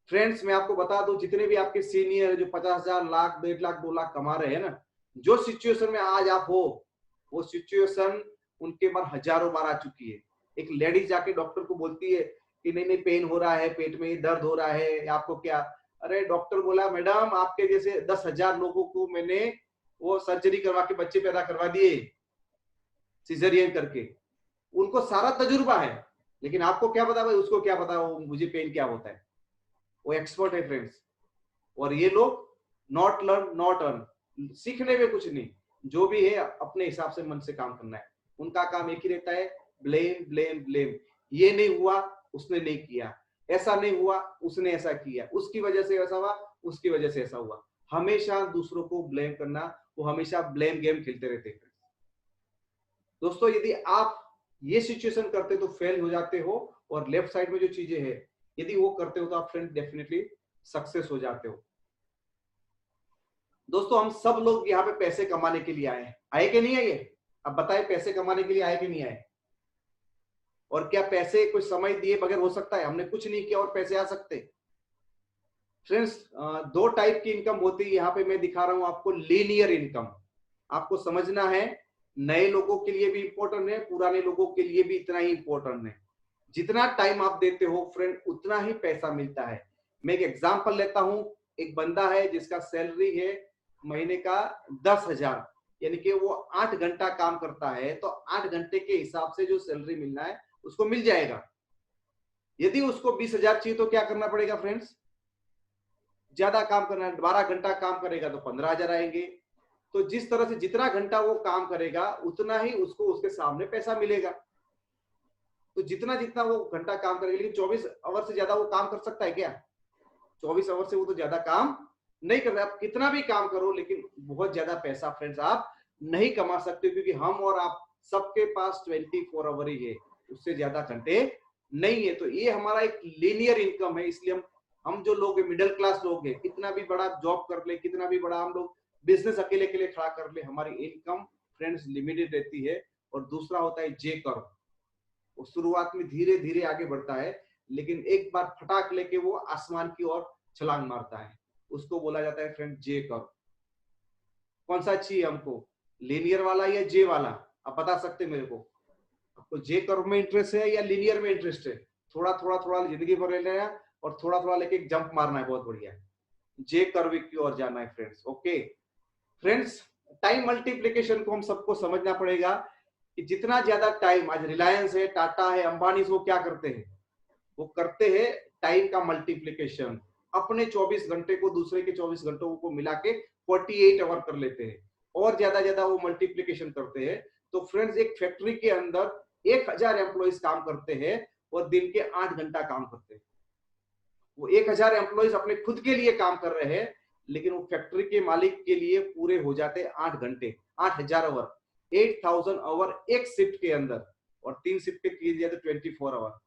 फ्रेंड्स मैं आपको बता दूं, जितने भी आपके सीनियर है जो 50,000, लाख, 1.5 लाख, 2 लाख कमा रहे हैं ना, जो सिचुएशन में आज आप हो वो सिचुएशन उनके बार हजारों बार आ चुकी है। एक लेडीज जाके डॉक्टर को बोलती है कि नहीं नहीं पेन हो रहा है, पेट में दर्द हो रहा है, आपको क्या? अरे डॉक्टर बोला मैडम आपके जैसे 10,000 लोगों को मैंने वो सर्जरी करवा के बच्चे पैदा करवा दिए सिजेरियन करके, उनको सारा तजुर्बा है। लेकिन आपको क्या पता भाई, उसको क्या पता वो मुझे पेन क्या होता है? वो एक्सपर्ट है फ्रेंड्स। और ये लोग नॉट लर्न नॉट अर्न, सीखने में कुछ नहीं, जो भी है अपने हिसाब से मन से काम करना है। उनका काम एक ही रहता है, ब्लेम ब्लेम ब्लेम। ये नहीं हुआ, उसने नहीं किया, ऐसा नहीं हुआ, उसने ऐसा किया, उसकी वजह से ऐसा हुआ, उसकी वजह से ऐसा हुआ। हमेशा दूसरों को ब्लेम करना, वो हमेशा ब्लेम गेम खेलते रहते हैं। दोस्तों यदि आप ये सिचुएशन करते तो फेल हो जाते हो, और लेफ्ट साइड में जो चीजें हैं यदि वो करते हो तो आप फ्रेंड डेफिनेटली सक्सेस हो जाते हो। दोस्तों हम सब लोग यहाँ पे पैसे कमाने के लिए आए कि नहीं आए? अब बताएं, पैसे कमाने के लिए आए कि नहीं आए? और क्या पैसे कोई समय दिए बगैर हो सकता है? हमने कुछ नहीं किया और पैसे आ सकते? फ्रेंड्स, दो टाइप की इनकम होती है, यहाँ पे मैं दिखा रहा हूं आपको लीनियर इनकम। आपको समझना है, नए लोगों के लिए भी इंपॉर्टेंट है, पुराने लोगों के लिए भी इतना ही इंपॉर्टेंट है। जितना टाइम आप देते हो फ्रेंड, उतना ही पैसा मिलता है। मैं एक एग्जांपल लेता हूं, एक बंदा है जिसका सैलरी है महीने का 10,000, यानी कि वो 8 घंटा काम करता है, तो 8 घंटे के हिसाब से जो सैलरी मिलना है उसको मिल जाएगा। यदि उसको 20,000 चाहिए तो क्या करना पड़ेगा फ्रेंड्स? ज्यादा काम करना है, 12 घंटा काम करेगा तो 15,000 आएंगे। तो जिस तरह से जितना घंटा वो काम करेगा उतना ही उसको उसके सामने पैसा मिलेगा। तो जितना जितना वो घंटा काम करेगा, लेकिन 24 आवर से ज्यादा वो काम कर सकता है क्या? 24 आवर से वो तो ज्यादा काम नहीं कर रहा। आप कितना भी काम करो लेकिन बहुत ज्यादा पैसा फ्रेंड्स आप नहीं कमा सकते, क्योंकि हम और आप सबके पास 24 आवर ही है, उससे ज्यादा घंटे नहीं है। तो ये हमारा एक लीनियर इनकम है। इसलिए हम जो लोग मिडिल क्लास लोग हैं, कितना भी बड़ा जॉब कर ले, कितना भी बड़ा हम लोग बिजनेस अकेले के लिए खड़ा कर ले, हमारी इनकम फ्रेंड्स लिमिटेड रहती है। और दूसरा होता है जे कर्व। वो शुरुआत में धीरे धीरे आगे बढ़ता है, लेकिन एक बार फटाक लेके वो आसमान की ओर छलांग मारता है, उसको बोला जाता है फ्रेंड जे कर्व। कौन सा चाहिए हमको, लीनियर वाला या जे वाला? आप बता सकते मेरे को, आपको जे कर्व में इंटरेस्ट है या लीनियर में इंटरेस्ट है? थोड़ा थोड़ा थोड़ा जिंदगी भर ले लेना और थोड़ा थोड़ा लेके जंप मारना है, बहुत बढ़िया। जे कर्व की ओर जाना है friends. Okay friends, time multiplication को हम सबको समझना पड़ेगा कि जितना ज्यादा टाइम, आज रिलायंस है, टाटा है, अंबानी, वो क्या करते हैं? वो करते हैं टाइम का मल्टीप्लिकेशन। अपने 24 घंटे को दूसरे के 24 घंटों को मिला के 48 आवर कर लेते हैं, और ज्यादा ज्यादा वो मल्टीप्लिकेशन करते हैं। तो फ्रेंड्स, एक फैक्ट्री के अंदर 1000 एम्प्लॉइज काम करते हैं और दिन के 8 घंटा काम करते हैं। वो 1000 एम्प्लॉइज अपने खुद के लिए काम कर रहे हैं, लेकिन वो फैक्ट्री के मालिक के लिए पूरे हो जाते 8 घंटे, 8000 आवर, 8000 आवर एक शिफ्ट के अंदर, और 3 शिफ्ट के किए जाए तो 24 आवर।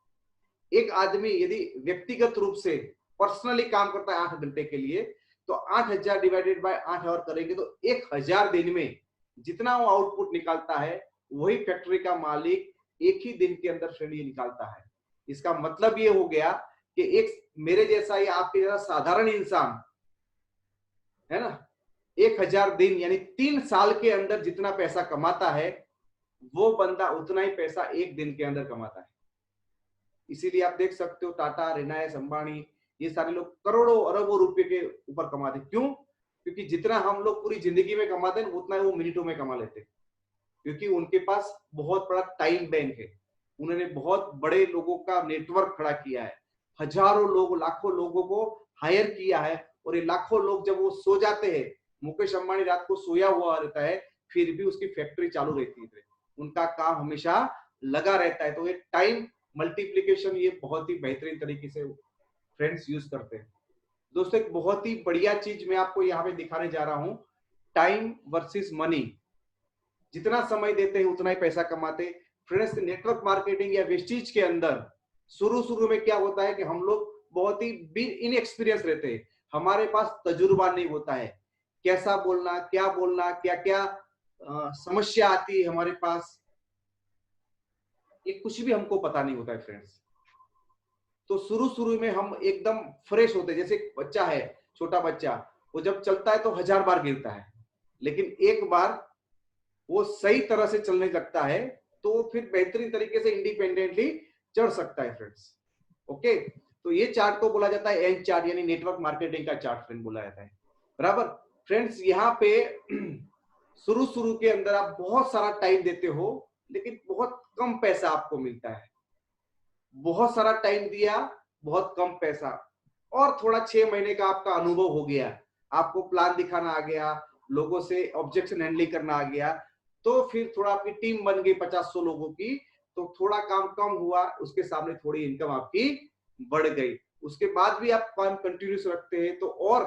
एक आदमी यदि व्यक्तिगत रूप से पर्सनली काम करता है 8 घंटे के लिए, तो 8000 डिवाइडेड बाय 8 आवर करेंगे तो 1000 दिन में जितना वो आउटपुट निकालता है, वही फैक्ट्री का मालिक एक ही दिन के अंदर श्रेणी निकालता है। इसका मतलब ये हो गया कि एक मेरे जैसा या आपके जैसा साधारण इंसान है ना, 1000 दिन यानी 3 साल के अंदर जितना पैसा कमाता है, वो बंदा उतना ही पैसा एक दिन के अंदर कमाता है। इसीलिए आप देख सकते हो टाटा, रिलायंस, अंबानी, ये सारे लोग करोड़ों अरबों रुपए के ऊपर कमाते। क्यों? क्योंकि जितना हम लोग पूरी जिंदगी में कमाते हैं उतना वो मिनटों में कमा लेते हैं, क्योंकि उनके पास बहुत बड़ा टाइम बैंक है। उन्होंने बहुत बड़े लोगों का नेटवर्क खड़ा किया है, हजारों लोग, लाखों लोगों को हायर किया है। और ये लाखों लोग जब वो सो जाते हैं, मुकेश अंबानी रात को सोया हुआ रहता है, फिर भी उसकी फैक्ट्री चालू रहती है, उनका काम हमेशा लगा रहता है। तो ये टाइम मल्टीप्लिकेशन ये बहुत ही बेहतरीन तरीके से फ्रेंड्स यूज करते हैं। दोस्तों एक बहुत ही बढ़िया चीज मैं आपको यहाँ पे दिखाने जा रहा हूँ, टाइम वर्सेस मनी। जितना समय देते हैं उतना ही पैसा कमाते। फ्रेंड्स, नेटवर्क मार्केटिंग या वेस्टीज के अंदर शुरू में क्या होता है कि हम लोग बहुत ही इनएक्सपीरियंस रहते हैं, हमारे पास तजुर्बा नहीं होता है, कैसा बोलना, क्या क्या समस्या आती है हमारे पास, ये कुछ भी हमको पता नहीं होता है फ्रेंड्स। तो शुरू में हम एकदम फ्रेश होते हैं। जैसे एक बच्चा है, छोटा बच्चा, वो जब चलता है तो 1000 बार गिरता है, लेकिन एक बार वो सही तरह से चलने लगता है तो फिर बेहतरीन तरीके से इंडिपेंडेंटली चढ़ सकता है फ्रेंड्स। ओके, तो ये चार्ट को बोला जाता है एन चार्ट, यानी नेटवर्क मार्केटिंग का चार्ट फ्रेंड बोला जाता है, बराबर। फ्रेंड्स, यहाँ पे शुरू के अंदर आप बहुत सारा टाइम देते हो, लेकिन बहुत कम पैसा आपको मिलता है। बहुत सारा टाइम दिया, बहुत कम पैसा, और थोड़ा 6 महीने का आपका अनुभव हो गया, आपको प्लान दिखाना आ गया, लोगों से ऑब्जेक्शन हैंडलिंग करना आ गया, तो फिर थोड़ा आपकी टीम बन गई 50-100 लोगों की, तो थोड़ा काम कम हुआ, उसके सामने थोड़ी इनकम आपकी बढ़ गई, उसके बाद भी आप काम कंटिन्यूस रखते हैं तो और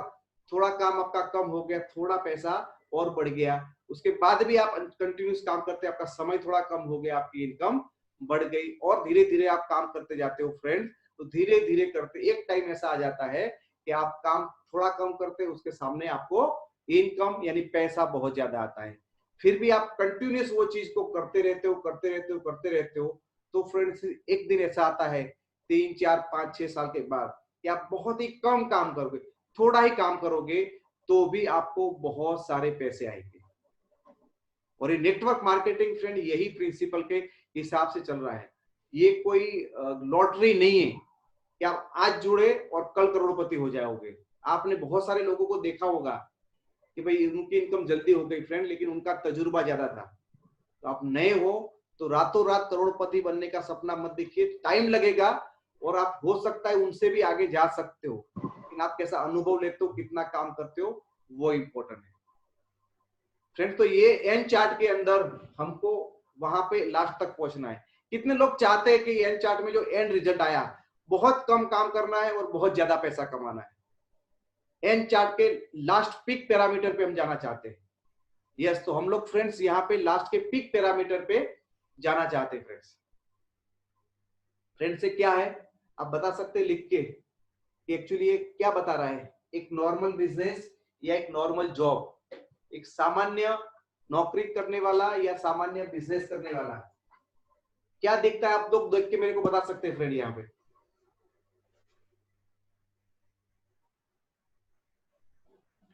थोड़ा काम आपका कम हो गया, थोड़ा पैसा और बढ़ गया, उसके बाद भी आप कंटिन्यूस काम करते हैं, आपका समय थोड़ा कम हो गया, आपकी इनकम बढ़ गई और धीरे धीरे आप काम करते जाते हो फ्रेंड्स। तो धीरे धीरे करते एक टाइम ऐसा आ जाता है कि आप काम थोड़ा कम करते हैं, उसके सामने आपको इनकम यानी पैसा बहुत ज्यादा आता है। फिर भी आप कंटिन्यूस वो चीज को करते रहते हो करते रहते हो करते रहते हो, तो फ्रेंड्स एक दिन ऐसा आता है 3 4 5 6 साल के बाद कि आप बहुत ही कम काम करोगे, थोड़ा ही काम करोगे तो भी आपको बहुत सारे पैसे आएंगे। और ये नेटवर्क मार्केटिंग फ्रेंड यही प्रिंसिपल के हिसाब से चल रहा है। ये कोई लॉटरी नहीं है कि आप आज जुड़े और कल करोड़पति हो जाओगे। आपने बहुत सारे लोगों को देखा होगा कि भाई उनकी इनकम जल्दी हो गई फ्रेंड, लेकिन उनका तजुर्बा ज्यादा था। तो आप नए हो तो रातों रात करोड़पति बनने का सपना मत देखिए, टाइम लगेगा और आप हो सकता है उनसे भी आगे जा सकते हो, लेकिन आप कैसा अनुभव लेते हो, कितना काम करते हो, वो इंपॉर्टेंट है फ्रेंड। तो ये एन चार्ट के अंदर हमको वहां पे लास्ट तक पहुंचना है। कितने लोग चाहते हैं कि एन चार्ट में जो एंड रिजल्ट आया बहुत कम काम करना है और बहुत ज्यादा पैसा कमाना है, एन चार्ट के लास्ट पिक पैरामीटर पे हम जाना चाहते हैं। यस, तो हम लोग फ्रेंड्स यहाँ पे लास्ट के पिक पैरामीटर पे जाना चाहते हैं फ्रेंड्स। फ्रेंड्स से क्या है आप बता सकते हैं लिख के कि एक्चुअली ये क्या बता रहा है, एक नॉर्मल बिजनेस या एक नॉर्मल जॉब, एक सामान्य नौकरी करने वाला या सामान्य बिजनेस करने वाला, क्या दिखता है आप लोग देख के मेरे को बता सकते हैं फ्रेंड। यहाँ पे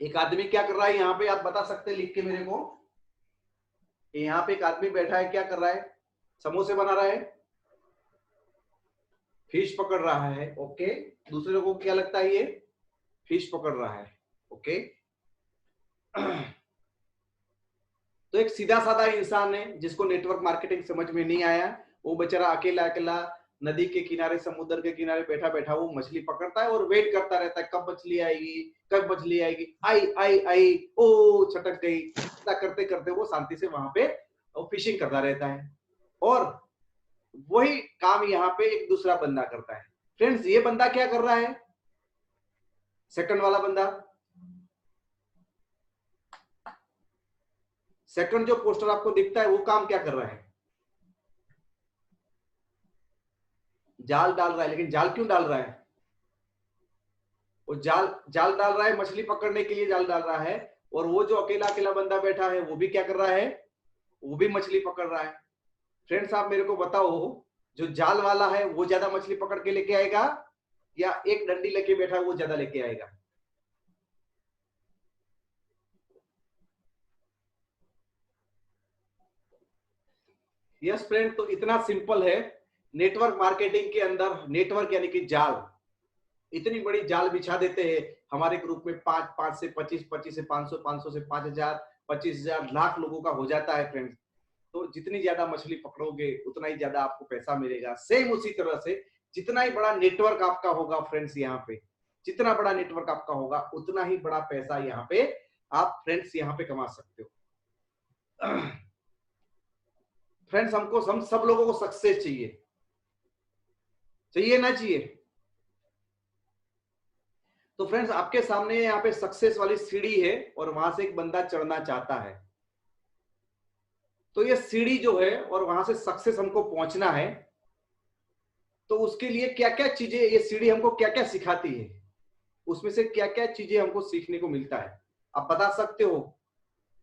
एक आदमी क्या कर रहा है यहाँ पे आप बता सकते हैं लिख के मेरे को। यहाँ पे एक आदमी बैठा है, क्या कर रहा है, समोसे बना रहा है, फिश पकड़ रहा है। ओके, दूसरे लोगों को क्या लगता है, ये फिश पकड़ रहा है। ओके तो एक सीधा साधा इंसान है जिसको नेटवर्क मार्केटिंग समझ में नहीं आया, वो बेचारा अकेला अकेला नदी के किनारे समुद्र के किनारे बैठा बैठा वो मछली पकड़ता है और वेट करता रहता है कब मछली आएगी, कब मछली आएगी, आई आई आई, ओ छटक गई। ऐसा करते करते वो शांति से वहां पे वो फिशिंग करता रहता है। और वही काम यहाँ पे एक दूसरा बंदा करता है। फ्रेंड्स ये बंदा क्या कर रहा है, सेकंड वाला बंदा, सेकंड जो पोस्टर आपको दिखता है वो काम क्या कर रहा है, जाल डाल रहा है। लेकिन जाल क्यों डाल रहा है, वो जाल जाल डाल रहा है मछली पकड़ने के लिए जाल डाल रहा है, और वो जो अकेला अकेला बंदा बैठा है वो भी क्या कर रहा है, वो भी मछली पकड़ रहा है। फ्रेंड्स आप मेरे को बताओ, जो जाल वाला है वो ज्यादा मछली पकड़ के लेके आएगा या एक डंडी लेके बैठा है वो ज्यादा लेके आएगा। यस फ्रेंड, तो इतना सिंपल है नेटवर्क मार्केटिंग के अंदर। नेटवर्क यानी कि जाल, इतनी बड़ी जाल बिछा देते हैं हमारे ग्रुप में 5 से 25, 25 से 500, 500 से 5000, 25,000, लाख लोगों का हो जाता है फ्रेंड्स। तो जितनी ज्यादा मछली पकड़ोगे उतना ही ज्यादा आपको पैसा मिलेगा। सेम उसी तरह से जितना ही बड़ा नेटवर्क आपका होगा फ्रेंड्स, यहाँ पे जितना बड़ा नेटवर्क आपका होगा उतना ही बड़ा पैसा यहाँ पे आप फ्रेंड्स यहाँ पे कमा सकते हो। फ्रेंड्स हमको हम सब लोगों को सक्सेस चाहिए, चाहिए ना चाहिए। तो फ्रेंड्स आपके सामने यहाँ पे सक्सेस वाली सीढ़ी है और वहां से एक बंदा चढ़ना चाहता है। तो ये सीढ़ी जो है और वहां से सक्सेस हमको पहुंचना है, तो उसके लिए क्या क्या चीजें, ये सीढ़ी हमको क्या क्या सिखाती है, उसमें से क्या क्या चीजें हमको सीखने को मिलता है, आप बता सकते हो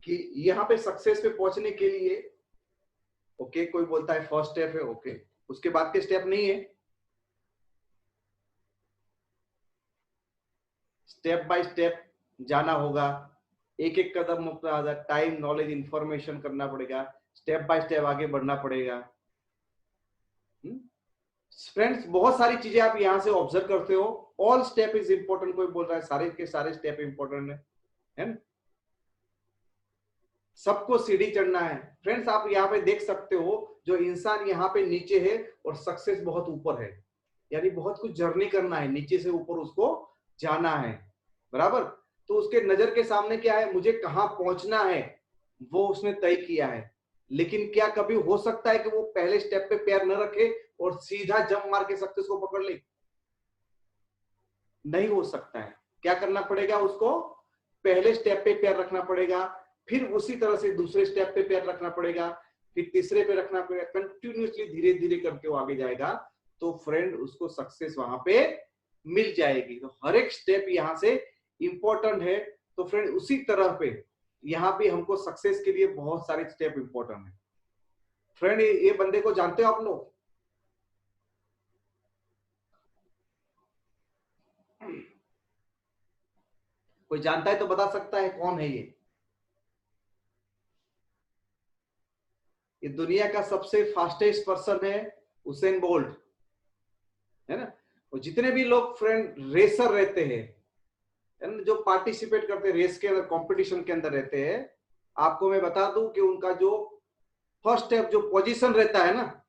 कि यहाँ पे सक्सेस पे पहुंचने के लिए। ओके, कोई बोलता है फर्स्ट स्टेप है, ओके, उसके बाद के स्टेप नहीं है, स्टेप बाय स्टेप जाना होगा, एक एक कदम अपना टाइम, नॉलेज, इंफॉर्मेशन करना पड़ेगा, स्टेप बाय स्टेप आगे बढ़ना पड़ेगा। फ्रेंड्स बहुत सारी चीजें आप यहाँ से ऑब्जर्व करते हो। ऑल स्टेप इज इंपॉर्टेंट, कोई बोल रहा है सारे के सारे स्टेप इंपॉर्टेंट है ना? सबको सीढ़ी चढ़ना है। फ्रेंड्स आप यहाँ पे देख सकते हो जो इंसान यहाँ पे नीचे है और सक्सेस बहुत ऊपर है, यानी बहुत कुछ जर्नी करना है, नीचे से ऊपर उसको जाना है, बराबर। तो उसके नजर के सामने क्या है, मुझे कहाँ पहुंचना है वो उसने तय किया है। लेकिन क्या कभी हो सकता है कि वो पहले स्टेप पे पैर न रखे और सीधा जंप मार के सक्सेस को पकड़ ले? नहीं हो सकता है। क्या करना पड़ेगा उसको? पहले स्टेप पे पैर रखना पड़ेगा, फिर उसी तरह से दूसरे स्टेप पे पैर रखना पड़ेगा, फिर तीसरे पे रखना पड़ेगा। कंटिन्यूअसली धीरे धीरे करके वो आगे जाएगा तो फ्रेंड उसको सक्सेस वहां पे मिल जाएगी। तो हर एक स्टेप यहाँ से इंपॉर्टेंट है। तो फ्रेंड उसी तरह पे यहाँ पे हमको सक्सेस के लिए बहुत सारे स्टेप इंपॉर्टेंट है। फ्रेंड ये बंदे को जानते हो आप लोग? कोई जानता है तो बता सकता है कौन है ये? ये दुनिया का सबसे फास्टेस्ट पर्सन है उसेन बोल्ट, है ना। और जितने भी लोग फ्रेंड रेसर रहते हैं, जो पार्टिसिपेट करते हैं रेस के अंदर, कंपटीशन के अंदर रहते हैं, आपको मैं बता दूं कि उनका जो फर्स्ट स्टेप जो पोजीशन रहता है ना,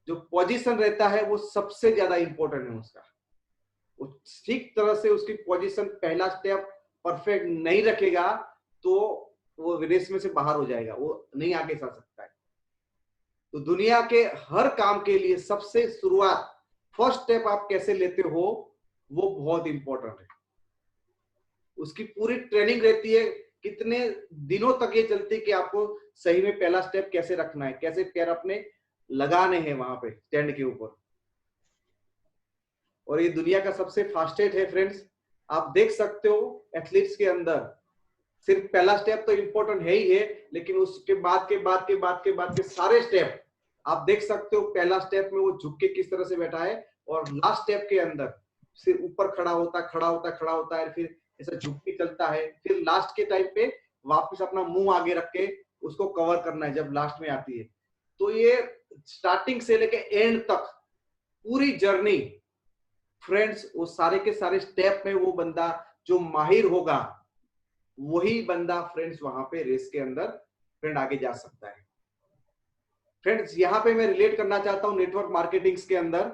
जो पोजीशन रहता है वो सबसे ज्यादा इंपॉर्टेंट है उसका। वो ठीक तरह से उसकी पोजीशन, पहला स्टेप परफेक्ट नहीं रखेगा तो वो रेस में से बाहर हो जाएगा, वो नहीं आगे जा सकता है। तो दुनिया के हर काम के लिए सबसे शुरुआत, फर्स्ट स्टेप आप कैसे लेते हो वो बहुत इंपॉर्टेंट है। उसकी पूरी ट्रेनिंग रहती है, कितने दिनों तक ये चलती है कि आपको सही में पहला स्टेप कैसे रखना है, कैसे पैर अपने लगाने हैं वहां पे स्टैंड के ऊपर। और ये दुनिया का सबसे फास्टेस्ट है फ्रेंड्स। आप देख सकते हो एथलीट्स के अंदर सिर्फ पहला स्टेप तो इंपॉर्टेंट है ही है, लेकिन उसके बाद के सारे स्टेप आप देख सकते हो। पहला स्टेप में वो झुक के किस तरह से बैठा है, और लास्ट स्टेप के अंदर सिर ऊपर खड़ा होता है, फिर ऐसा झुक के चलता है, फिर लास्ट के टाइम पे वापस अपना मुंह आगे रख के उसको कवर करना है जब लास्ट में आती है। तो ये स्टार्टिंग से लेके एंड तक पूरी जर्नी फ्रेंड्स, वो सारे के सारे स्टेप में वो बंदा जो माहिर होगा वही बंदा फ्रेंड्स वहां पे रेस के अंदर फ्रेंड आगे जा सकता है। फ्रेंड्स यहाँ पे मैं रिलेट करना चाहता हूँ नेटवर्क मार्केटिंग के अंदर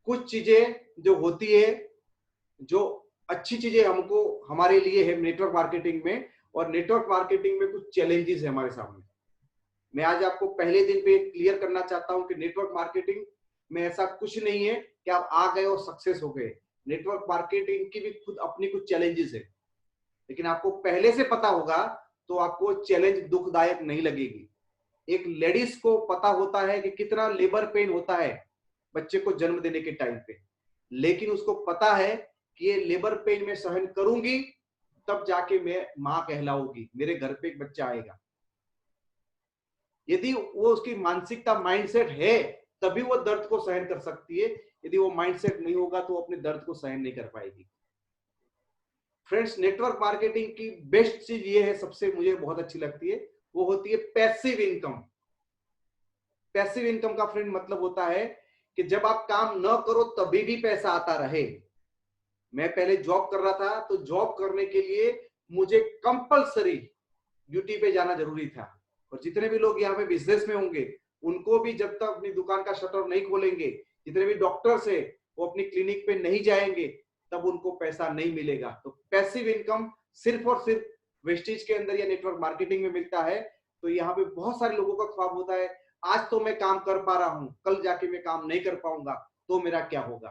कुछ चीजें जो होती है, जो अच्छी चीजें हमको हमारे लिए है नेटवर्क मार्केटिंग में, और नेटवर्क मार्केटिंग में कुछ चैलेंजेस है हमारे सामने। मैं आज आपको पहले दिन पे क्लियर करना चाहता हूं कि नेटवर्क मार्केटिंग में ऐसा कुछ नहीं है कि आप आ गए और सक्सेस हो गए। नेटवर्क मार्केटिंग की भी खुद अपनी कुछ चैलेंजेस है, लेकिन आपको पहले से पता होगा तो आपको चैलेंज दुखदायक नहीं लगेगी। एक लेडीज को पता होता है कि कितना लेबर पेन होता है बच्चे को जन्म देने के टाइम पे, लेकिन उसको पता है कि ये लेबर पेन में सहन करूंगी तब जाके मैं मां कहलाऊंगी, मेरे घर पे एक बच्चा आएगा। यदि वो उसकी मानसिकता माइंडसेट है तभी वो दर्द को सहन कर सकती है, यदि वो माइंडसेट नहीं होगा तो अपने दर्द को सहन नहीं कर पाएगी। फ्रेंड्स नेटवर्क मार्केटिंग की बेस्ट चीज ये है, सबसे मुझे बहुत अच्छी लगती है, वो होती है पैसिव इनकम। पैसिव इनकम का फ्रेंड मतलब होता है कि जब आप काम न करो तभी भी पैसा आता रहे। मैं पहले जॉब कर रहा था तो जॉब करने के लिए मुझे कंपलसरी ड्यूटी पे जाना जरूरी था, और जितने भी लोग यहाँ पे बिजनेस में होंगे उनको भी जब तक अपनी दुकान का शटर नहीं खोलेंगे, जितने भी डॉक्टर्स है वो अपनी क्लिनिक पे नहीं जाएंगे तब उनको पैसा नहीं मिलेगा। तो पैसिव इनकम सिर्फ और सिर्फ वेस्टेज के अंदर या नेटवर्क मार्केटिंग में मिलता है। तो यहाँ पे बहुत सारे लोगों का ख्वाब होता है आज तो मैं काम कर पा रहा हूँ, कल जाके मैं काम नहीं कर पाऊंगा तो मेरा क्या होगा।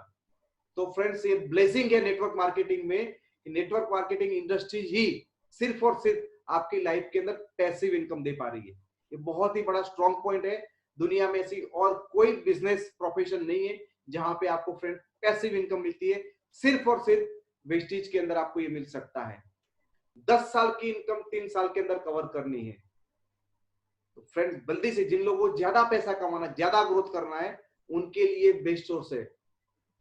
तो फ्रेंड्स ये ब्लेसिंग है नेटवर्क मार्केटिंग में, नेटवर्क मार्केटिंग इंडस्ट्री ही सिर्फ और सिर्फ आपकी लाइफ के अंदर पैसिव इनकम दे पा रही है। ये बहुत ही बड़ा स्ट्रॉन्ग पॉइंट है। दुनिया में ऐसी और कोई बिजनेस प्रोफेशन नहीं है जहां पे आपको फ्रेंड पैसिव इनकम मिलती है। सिर्फ और सिर्फ वेस्टेज के अंदर आपको ये मिल सकता है। 10 साल की इनकम 3 साल के अंदर कवर करनी है। तो फ्रेंड्स जल्दी से, जिन लोगों को ज्यादा पैसा कमाना, ज्यादा ग्रोथ करना है, उनके लिए बेस्ट सोर्स है।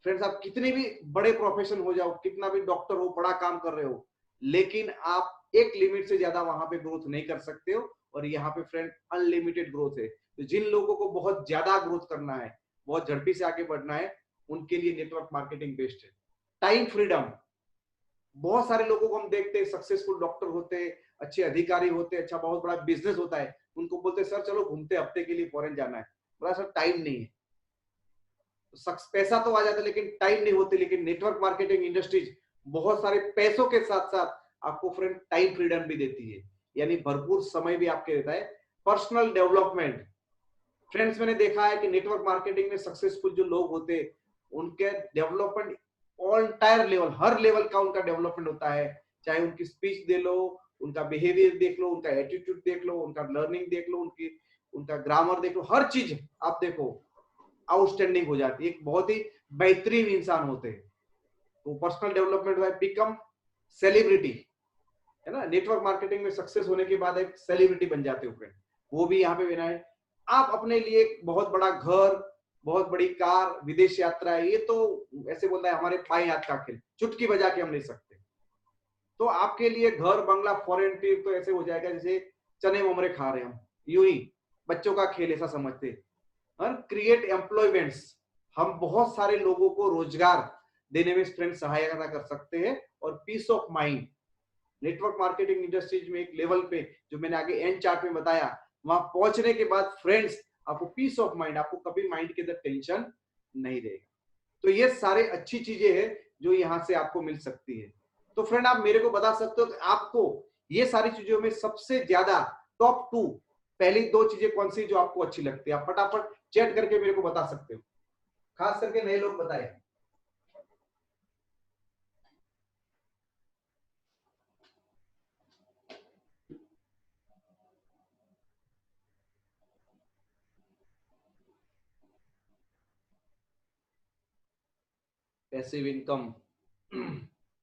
फ्रेंड्स आप कितने भी बड़े प्रोफेशन हो जाओ, कितना भी डॉक्टर हो, बड़ा काम कर रहे हो, लेकिन आप एक लिमिट से ज्यादा वहां पे ग्रोथ नहीं कर सकते हो, और यहाँ पे फ्रेंड अनलिमिटेड ग्रोथ है। तो जिन लोगों को बहुत ज्यादा ग्रोथ करना है, बहुत झड़पी से आगे बढ़ना है, उनके लिए नेटवर्क मार्केटिंग बेस्ट है। टाइम फ्रीडम, बहुत सारे लोगों को हम देखते हैं सक्सेसफुल डॉक्टर होते हैं, अच्छे अधिकारी होते हैं, अच्छा बहुत बड़ा बिजनेस होता है, उनको बोलते हैं सर चलो घूमते हफ्ते के लिए फॉरेन जाना है, बड़ा सर टाइम नहीं है। पैसा तो आ जाता है लेकिन टाइम नहीं होती। लेकिन नेटवर्क मार्केटिंग इंडस्ट्रीज बहुत सारे पैसों के साथ साथ आपको फ्रेंड टाइम फ्रीडम भी देती है, यानी भरपूर समय भी आपके देता है। पर्सनल डेवलपमेंट, फ्रेंड्स मैंने देखा है कि नेटवर्क मार्केटिंग में सक्सेसफुल जो लोग होते हैं उनके डेवलपमेंट ऑल एंटायर लेवल, हर लेवल का उनका डेवलपमेंट होता है। चाहे उनकी स्पीच दे लो, उनका बिहेवियर देख लो, उनका एटीट्यूड देख लो, उनका लर्निंग देख लो, उनका ग्रामर देख लो, हर चीज आप देखो आउटस्टैंडिंग हो जाती है, एक बहुत ही बेहतरीन इंसान होते हैं। तो personal development wise become celebrity, है ना, नेटवर्क मार्केटिंग में सक्सेस होने के बाद एक सेलिब्रिटी बन जाते हो फ्रेंड, वो भी यहाँ पे बना है। आप अपने लिए एक बहुत बड़ा घर, बहुत बड़ी कार, विदेश यात्रा, ये तो ऐसे बोलता है हमारे पाए हाथ का खेल, चुटकी बजा के हम ले सकते। तो आपके लिए घर बंगला फॉरेन ट्रिप तो ऐसे हो जाएगा जैसे चने ममरे खा रहे हम, यूं ही बच्चों का खेल ऐसा समझते। और क्रिएट एम्प्लॉयमेंट्स, हम बहुत सारे लोगों को रोजगार देने में फ्रेंड सहायता कर सकते हैं। और peace of mind, network marketing industries में एक लेवल पे जो मैंने आगे एंड चार्ट में बताया, वहां पहुंचने के बाद फ्रेंड्स आपको पीस ऑफ माइंड, आपको कभी माइंड के अंदर टेंशन नहीं रहेगा। तो ये सारे अच्छी चीजें हैं जो यहाँ से आपको मिल सकती है। तो फ्रेंड आप मेरे को बता सकते हो कि आपको ये सारी चीजों में सबसे ज्यादा टॉप 2 पहली 2 चीजें कौन सी जो आपको अच्छी लगती है, आप फटाफट चैट करके मेरे को बता सकते हो, खास करके नए लोग बताएं। Passive income,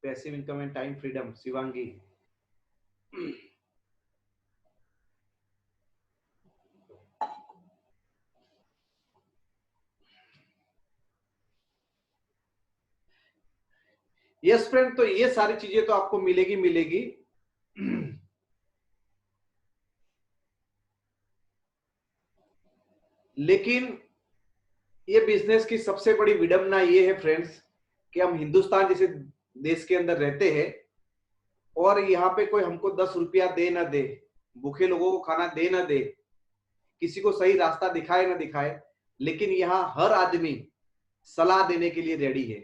passive income and time freedom, Shivangi. Yes friend, तो ये सारी चीजें तो आपको मिलेगी मिलेगी। लेकिन ये बिजनेस की सबसे बड़ी विडंबना ये है फ्रेंड्स कि हम हिंदुस्तान जैसे देश के अंदर रहते हैं और यहाँ पे कोई हमको 10 रुपया दे ना दे, भूखे लोगों को खाना दे ना दे, किसी को सही रास्ता दिखाए ना दिखाए, लेकिन यहाँ हर आदमी सलाह देने के लिए रेडी है।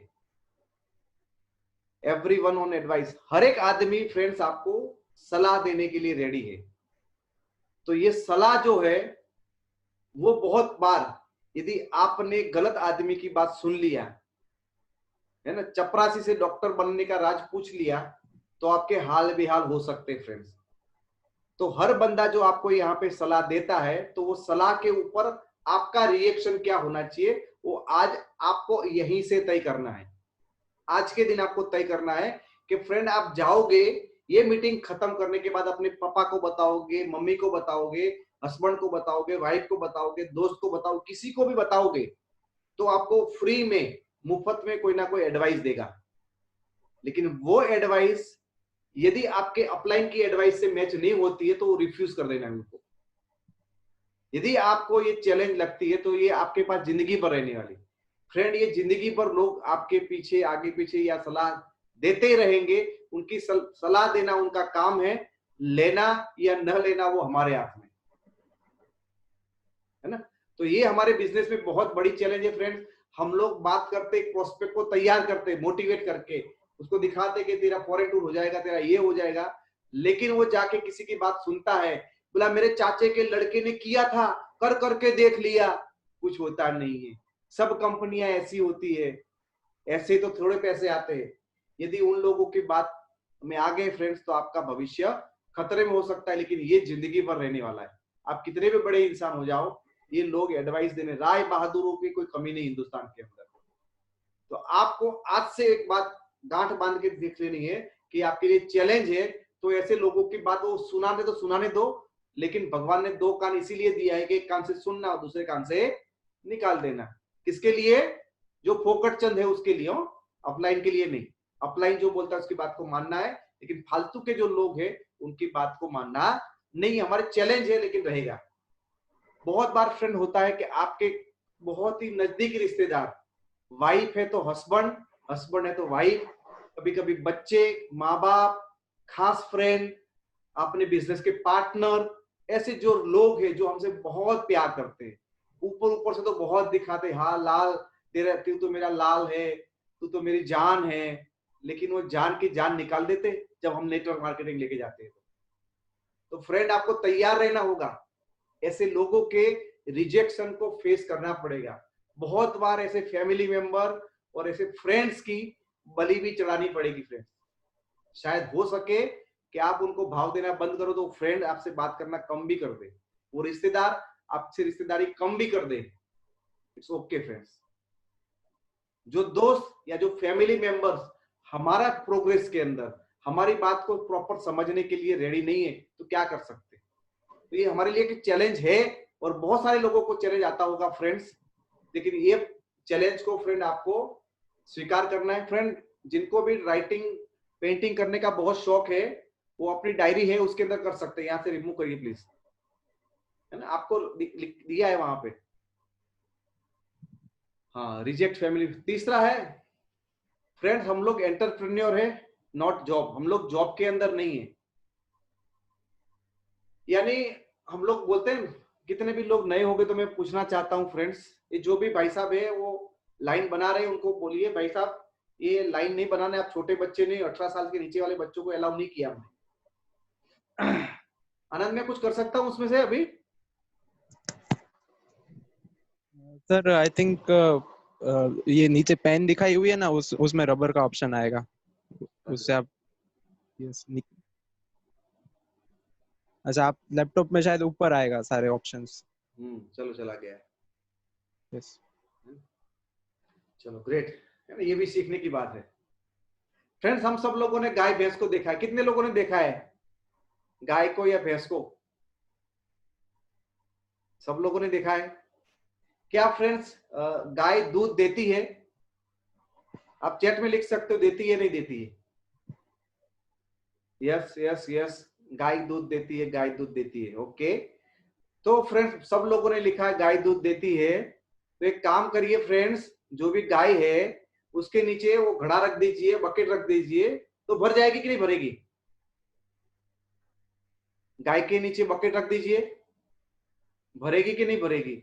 एवरीवन ऑन एडवाइस, हर एक आदमी फ्रेंड्स आपको सलाह देने के लिए रेडी है। तो ये सलाह जो है वो बहुत बार यदि आपने गलत आदमी की बात सुन लिया है ना, चपरासी से डॉक्टर बनने का राज पूछ लिया, तो आपके हाल बेहाल हो सकते हैं फ्रेंड्स। तो हर बंदा जो आपको यहाँ पे सलाह देता है, तो वो सलाह के ऊपर आपका रिएक्शन क्या होना चाहिए, वो आज आपको यहीं से तय करना है। आज के दिन आपको तय करना है कि फ्रेंड आप जाओगे, ये मीटिंग खत्म करने के बाद अपने पापा को बताओगे, मम्मी को बताओगे, हस्बैंड को बताओगे, वाइफ को बताओगे, दोस्त को बताओगे, किसी को भी बताओगे, तो आपको फ्री में, मुफ्त में कोई ना कोई एडवाइस देगा। लेकिन वो एडवाइस यदि आपके अपलाइन की एडवाइस से मैच नहीं होती है तो वो रिफ्यूज कर देना उनको। यदि आपको ये चैलेंज लगती है तो ये आपके पास जिंदगी पर रहने वाली फ्रेंड, ये जिंदगी पर लोग आपके पीछे आगे पीछे या सलाह देते ही रहेंगे। उनकी सलाह देना उनका काम है, लेना या न लेना वो हमारे हाथ में है ना। तो ये हमारे बिजनेस में बहुत बड़ी चैलेंज है फ्रेंड्स। हम लोग बात करते, एक प्रोस्पेक्ट को तैयार करते, मोटिवेट करके उसको दिखाते कि तेरा फॉरेन टूर हो जाएगा, तेरा ये हो जाएगा, लेकिन वो जाके किसी की बात सुनता है, बोला मेरे चाचे के लड़के ने किया था, कर करके देख लिया, कुछ होता नहीं है। सब कंपनियां ऐसी होती है, ऐसे तो थोड़े पैसे आते हैं। यदि उन लोगों की बात में आ गए फ्रेंड्स तो आपका भविष्य खतरे में हो सकता है, लेकिन ये जिंदगी भर रहने वाला है। आप कितने भी बड़े इंसान हो जाओ, ये लोग एडवाइस देने, राय बहादुरों की कोई कमी नहीं हिंदुस्तान के अंदर। तो आपको आज से एक बात गांठ बांध के देख लेनी है कि आपके लिए चैलेंज है, तो ऐसे लोगों की बात वो सुनाने तो सुनाने दो, लेकिन भगवान ने 2 कान इसीलिए दिया है कि एक कान से सुनना और दूसरे कान से निकाल देना। किसके लिए? जो फोकट चंद है उसके लिए, अपलाइन के लिए नहीं। अपलाइन जो बोलता है उसकी बात को मानना है, लेकिन फालतू के जो लोग हैं उनकी बात को मानना नहीं। हमारे चैलेंज है लेकिन रहेगा। बहुत बार फ्रेंड होता है कि आपके बहुत ही नजदीकी रिश्तेदार, वाइफ है तो हस्बैंड, हस्बैंड है तो वाइफ, कभी कभी बच्चे, माँ बाप, खास फ्रेंड, अपने बिजनेस के पार्टनर, ऐसे जो लोग हैं जो हमसे बहुत प्यार करते हैं, ऊपर ऊपर से तो बहुत दिखाते हैं, हाँ लाल तेरा, तू तो मेरा लाल है, तू तो मेरी जान है, लेकिन वो जान की जान निकाल देते जब हम नेटवर्क मार्केटिंग लेके जाते हैं। तो फ्रेंड आपको तैयार रहना होगा, ऐसे लोगों के रिजेक्शन को फेस करना पड़ेगा। बहुत बार ऐसे फैमिली मेंबर और ऐसे फ्रेंड्स की बलि भी चढ़ानी पड़ेगी फ्रेंड्स। शायद हो सके कि आप उनको भाव देना बंद करो तो फ्रेंड आपसे बात करना कम भी कर दे, वो रिश्तेदार आपसे रिश्तेदारी कम भी कर दे, इट्स ओके फ्रेंड्स। जो दोस्त या जो फैमिली मेंबर्स हमारा प्रोग्रेस के अंदर हमारी बात को प्रॉपर समझने के लिए रेडी नहीं है तो क्या कर सकते। तो ये हमारे लिए एक चैलेंज है और बहुत सारे लोगों को चैलेंज आता होगा फ्रेंड्स, लेकिन ये चैलेंज को फ्रेंड आपको स्वीकार करना है। फ्रेंड जिनको भी राइटिंग पेंटिंग करने का बहुत शौक है वो अपनी डायरी है उसके अंदर कर सकते हैं, यहाँ से रिमूव करिए प्लीज, है ना, आपको दिया है वहां पे। हाँ, रिजेक्ट फैमिली। तीसरा है फ्रेंड्स हम लोग एंटरप्रेन्योर है नॉट जॉब, हम लोग जॉब के अंदर नहीं है। यानी हम लोग बोलते हैं, कितने भी लोग नए होंगे तो मैं पूछना चाहता हूं फ्रेंड्स, ये जो भी भाई साहब है वो लाइन बना रहे हैं उनको बोलिए भाई साहब ये लाइन नहीं बनाने, आप छोटे बच्चे नहीं, 18 साल के नीचे वाले बच्चों को अलाउ नहीं किया हमने। आनंद मैं कुछ कर सकता हूँ उसमें से अभी? सर आई थिंक ये नीचे पेन दिखाई हुई है ना, उसमें रबर का ऑप्शन आएगा, उससे आप यस अच्छा आप लैपटॉप में शायद ऊपर आएगा सारे ऑप्शंस। चलो चला गया। यस चलो ग्रेट, ये भी सीखने की बात है। फ्रेंड्स हम सब लोगों ने गाय भैंस को देखा है, कितने लोगों ने देखा है गाय को या भैंस को? सब लोगों ने देखा है। क्या फ्रेंड्स गाय दूध देती है? आप चैट में लिख सकते हो देती है नहीं देती है। यस यस यस, गाय दूध देती है, गाय दूध देती है। ओके, तो फ्रेंड्स सब लोगों ने लिखा है गाय दूध देती है। तो एक काम करिए फ्रेंड्स, जो भी गाय है उसके नीचे वो घड़ा रख दीजिए, बकेट रख दीजिए, तो भर जाएगी कि नहीं भरेगी? गाय के नीचे बकेट रख दीजिए, भरेगी कि नहीं भरेगी?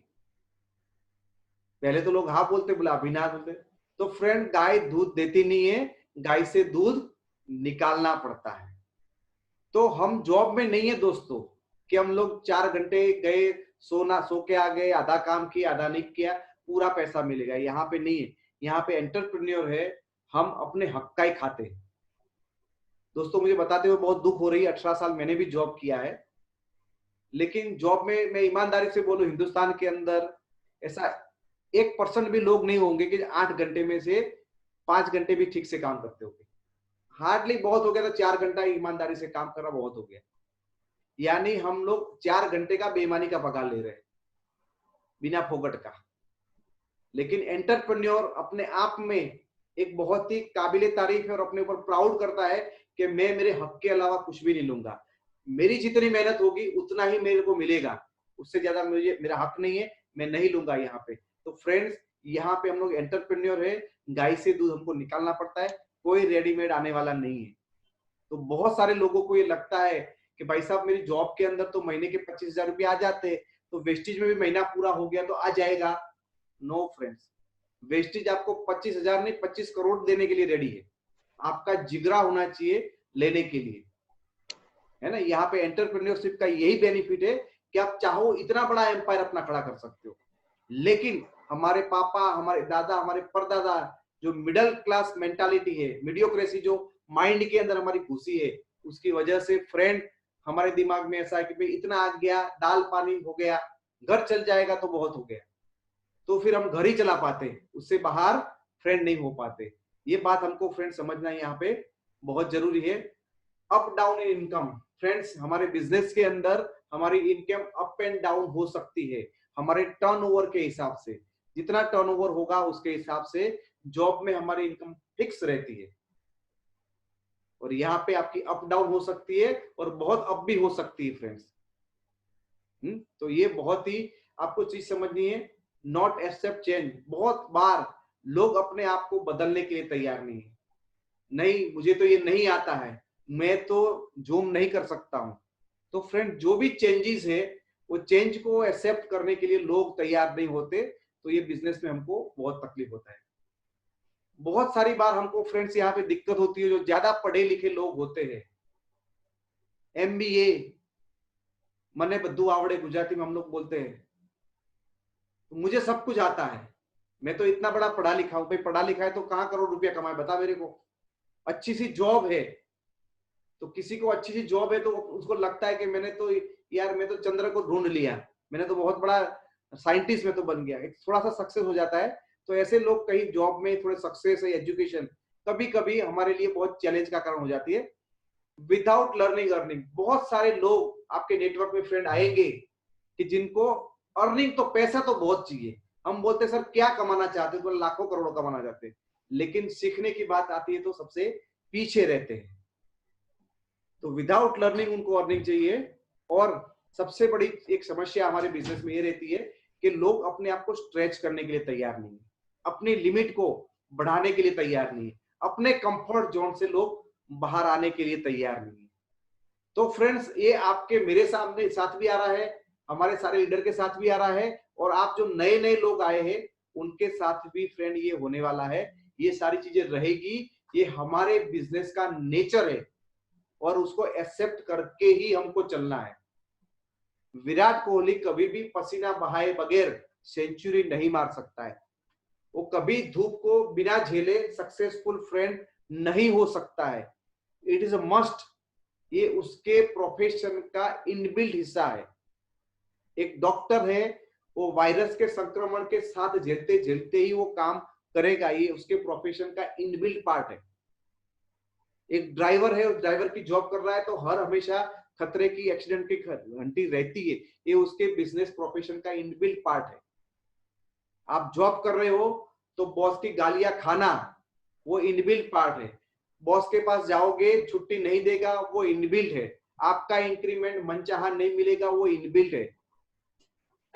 पहले तो लोग हाँ बोलते, बोला अभी ना बोलते। तो फ्रेंड गाय दूध देती नहीं है, गाय से दूध निकालना पड़ता है। तो हम जॉब में नहीं है दोस्तों कि हम लोग 4 घंटे गए, सो के आ गए, आधा काम किया आधा नहीं किया, पूरा पैसा मिलेगा, यहाँ पे नहीं है। यहाँ पे एंटरप्रेन्योर है, हम अपने हक का ही खाते हैं। दोस्तों मुझे बताते हुए बहुत दुख हो रही है, 18 साल मैंने भी जॉब किया है, लेकिन जॉब में मैं ईमानदारी से बोलूं हिंदुस्तान के अंदर ऐसा 1% भी लोग नहीं होंगे कि 8 घंटे में से 5 घंटे भी ठीक से काम करते होंगे। हार्डली बहुत हो गया तो 4 घंटा ईमानदारी से काम करना बहुत हो गया। यानी हम लोग 4 घंटे का बेईमानी का पगार ले रहे हैं बिना फोकट का। लेकिन एंटरप्रेन्योर अपने आप में एक बहुत ही काबिले तारीफ है और अपने ऊपर प्राउड करता है कि मैं मेरे हक के अलावा कुछ भी नहीं लूंगा, मेरी जितनी मेहनत होगी उतना ही मेरे को मिलेगा, उससे ज्यादा मुझे मेरा हक नहीं है, मैं नहीं लूंगा यहाँ पे। तो फ्रेंड्स यहाँ पे हम लोग एंटरप्रेन्योर है, गाय से दूध हमको निकालना पड़ता है, कोई रेडीमेड आने वाला नहीं है। तो बहुत सारे लोगों को ये लगता है कि भाई साहब मेरी जॉब के अंदर तो महीने के 25,000 रुपये आ जाते, तो वेस्टेज में भी महीना पूरा हो गया तो आ जाएगा। नो फ्रेंड्स, वेस्टेज आपको 25,000 नहीं 25 करोड़ देने के लिए रेडी है। आपका जिगरा होना चाहिए लेने के लिए, है ना। यहाँ पे एंटरप्रेन्योरशिप का यही बेनिफिट है कि आप चाहो इतना बड़ा एम्पायर अपना खड़ा कर सकते हो। लेकिन हमारे पापा, हमारे दादा, हमारे परदादा जो मिडिल क्लास मेंटालिटी है, मीडियोक्रेसी जो माइंड के अंदर हमारी घुसी है, उसकी वजह से फ्रेंड हमारे दिमाग में ऐसा है कि भाई इतना आ गया, दाल पानी हो गया, घर चल जाएगा तो बहुत हो गया, तो फिर हम घर ही चला पाते, उससे बाहर फ्रेंड नहीं हो पाते। ये बात हमको फ्रेंड समझना यहाँ पे बहुत जरूरी है। Up down in income friends, हमारे बिजनेस के अंदर हमारी इनकम अप एंड डाउन हो सकती है हमारे टर्नओवर के हिसाब से। जितना टर्नओवर होगा उसके हिसाब से जॉब में हमारी इनकम फिक्स रहती है, और यहाँ पे आपकी अप डाउन हो सकती है और बहुत अप भी हो सकती है फ्रेंड्स। तो ये बहुत ही आपको चीज समझनी है, नॉट एक्सेप्ट चेंज। बहुत बार लोग अपने आप को बदलने के लिए तैयार नहीं है, नहीं मुझे तो ये नहीं आता है, मैं तो जूम नहीं कर सकता हूं। तो फ्रेंड जो भी चेंजेस है वो चेंज को एक्सेप्ट करने के लिए लोग तैयार नहीं होते, तो ये बिजनेस में हमको बहुत तकलीफ होता है। बहुत सारी बार हमको फ्रेंड्स यहाँ पे दिक्कत होती है, जो ज्यादा पढ़े लिखे लोग होते हैं, MBA मने बद्दू आवड़े गुजराती में हम लोग बोलते हैं, तो मुझे सब कुछ आता है, मैं तो इतना बड़ा पढ़ा लिखा हूं, भाई पढ़ा लिखा है तो कहाँ करोड़ रुपया कमाए, बता मेरे को। अच्छी सी जॉब है, तो किसी को अच्छी सी जॉब है तो उसको लगता है कि मैंने तो यार मैं तो चंद्र को ढूंढ लिया, मैंने तो बहुत बड़ा साइंटिस्ट में तो बन गया, एक थोड़ा सा सक्सेस हो जाता है। तो ऐसे लोग कहीं जॉब में थोड़े सक्सेस है, एजुकेशन कभी कभी हमारे लिए बहुत चैलेंज का कारण हो जाती है। विदाउट लर्निंग अर्निंग, बहुत सारे लोग आपके नेटवर्क में फ्रेंड आएंगे कि जिनको अर्निंग तो पैसा तो बहुत चाहिए, हम बोलते सर क्या कमाना चाहते हैं, तो लाखों करोड़ों कमाना चाहते हैं, लेकिन सीखने की बात आती है तो सबसे पीछे रहते हैं। तो विदाउट लर्निंग उनको अर्निंग चाहिए। और सबसे बड़ी एक समस्या हमारे बिजनेस में ये रहती है कि लोग अपने आप को स्ट्रेच करने के लिए तैयार नहीं है, अपनी लिमिट को बढ़ाने के लिए तैयार नहीं है, अपने कंफर्ट जोन से लोग बाहर आने के लिए तैयार नहीं है। तो फ्रेंड्स ये आपके मेरे सामने साथ भी आ रहा है, हमारे सारे लीडर के साथ भी आ रहा है, और आप जो नए नए लोग आए हैं उनके साथ भी फ्रेंड ये होने वाला है। ये सारी चीजें रहेगी, ये हमारे बिजनेस का नेचर है और उसको एक्सेप्ट करके ही हमको चलना है। विराट कोहली कभी भी पसीना बहाए बगैर सेंचुरी नहीं मार सकता है, वो कभी धूप को बिना झेले सक्सेसफुल फ्रेंड नहीं हो सकता है। इट इज अ मस्ट, ये उसके प्रोफेशन का इनबिल्ट हिस्सा है। एक डॉक्टर है, वो वायरस के संक्रमण के साथ झेलते झेलते ही वो काम करेगा, ये उसके प्रोफेशन का इनबिल्ट पार्ट है। एक ड्राइवर है, उस ड्राइवर की जॉब कर रहा है तो हर हमेशा खतरे की, एक्सीडेंट की घंटी रहती है, ये उसके बिजनेस प्रोफेशन का इनबिल्ट पार्ट है। आप जॉब कर रहे हो तो बॉस की गालियां खाना वो इनबिल्ट पार्ट है, बॉस के पास जाओगे छुट्टी नहीं देगा वो इनबिल्ट है, आपका इंक्रीमेंट मनचाहा नहीं मिलेगा वो इनबिल्ट है।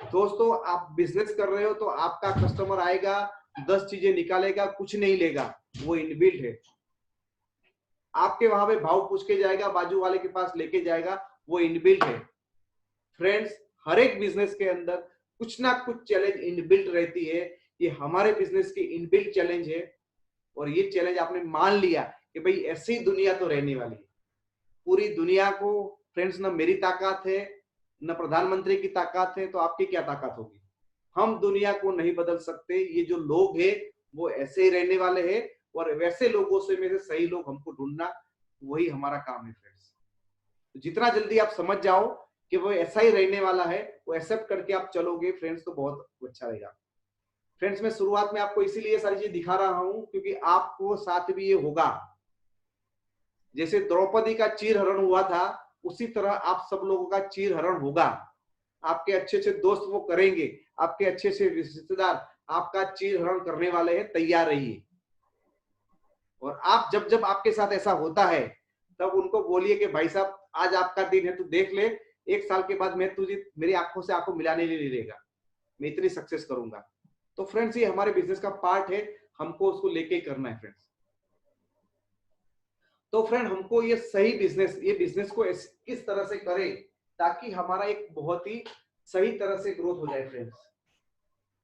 दोस्तों आप बिजनेस कर रहे हो तो आपका कस्टमर आएगा 10 चीजें निकालेगा, कुछ नहीं लेगा, वो इनबिल्ट है। आपके वहां पे भाव पूछ के जाएगा, बाजू वाले के पास लेके जाएगा, वो इनबिल्ट है। फ्रेंड्स हर एक बिजनेस के अंदर कुछ ना कुछ चैलेंज इनबिल्ट रहती है, ये हमारे बिजनेस की इनबिल्ट चैलेंज है। और ये चैलेंज आपने मान लिया कि भाई ऐसी दुनिया तो रहने वाली है। पूरी दुनिया को फ्रेंड्स न मेरी ताकत है न प्रधानमंत्री की ताकत है, तो आपकी क्या ताकत होगी। हम दुनिया को नहीं बदल सकते, ये जो लोग हैं वो ऐसे ही रहने वाले हैं, और वैसे लोगों से में से सही लोग हमको ढूंढना, वही हमारा काम है फ्रेंड्स। तो जितना जल्दी आप समझ जाओ कि वो ऐसा ही रहने वाला है, वो एक्सेप्ट करके आप चलोगे फ्रेंड्स, तो बहुत अच्छा रहेगा। फ्रेंड्स मैं शुरुआत में आपको इसीलिए सारी चीज दिखा रहा हूं क्योंकि आपको साथ भी ये होगा। जैसे द्रौपदी का चीर हरण हुआ था, उसी तरह आप सब लोगों का चीर हरण होगा। आपके अच्छे अच्छे दोस्त वो करेंगे, आपके अच्छे अच्छे रिश्तेदार आपका चीर हरण करने वाले हैं, तैयार रहिए। और आप जब जब आपके साथ ऐसा होता है तब उनको बोलिए कि भाई साहब आज आपका दिन है, तू देख ले, 1 साल के बाद मैं तुझे मेरी आंखों से आंखों मिलाने नहीं रहेगा, मैं इतनी सक्सेस करूंगा। तो फ्रेंड्स ये हमारे बिजनेस का पार्ट है, हमको उसको लेके ही करना है फ्रेंड्स। तो फ्रेंड हमको ये सही बिजनेस, ये बिजनेस को किस तरह से करें ताकि हमारा एक बहुत ही सही तरह से ग्रोथ हो जाए friends.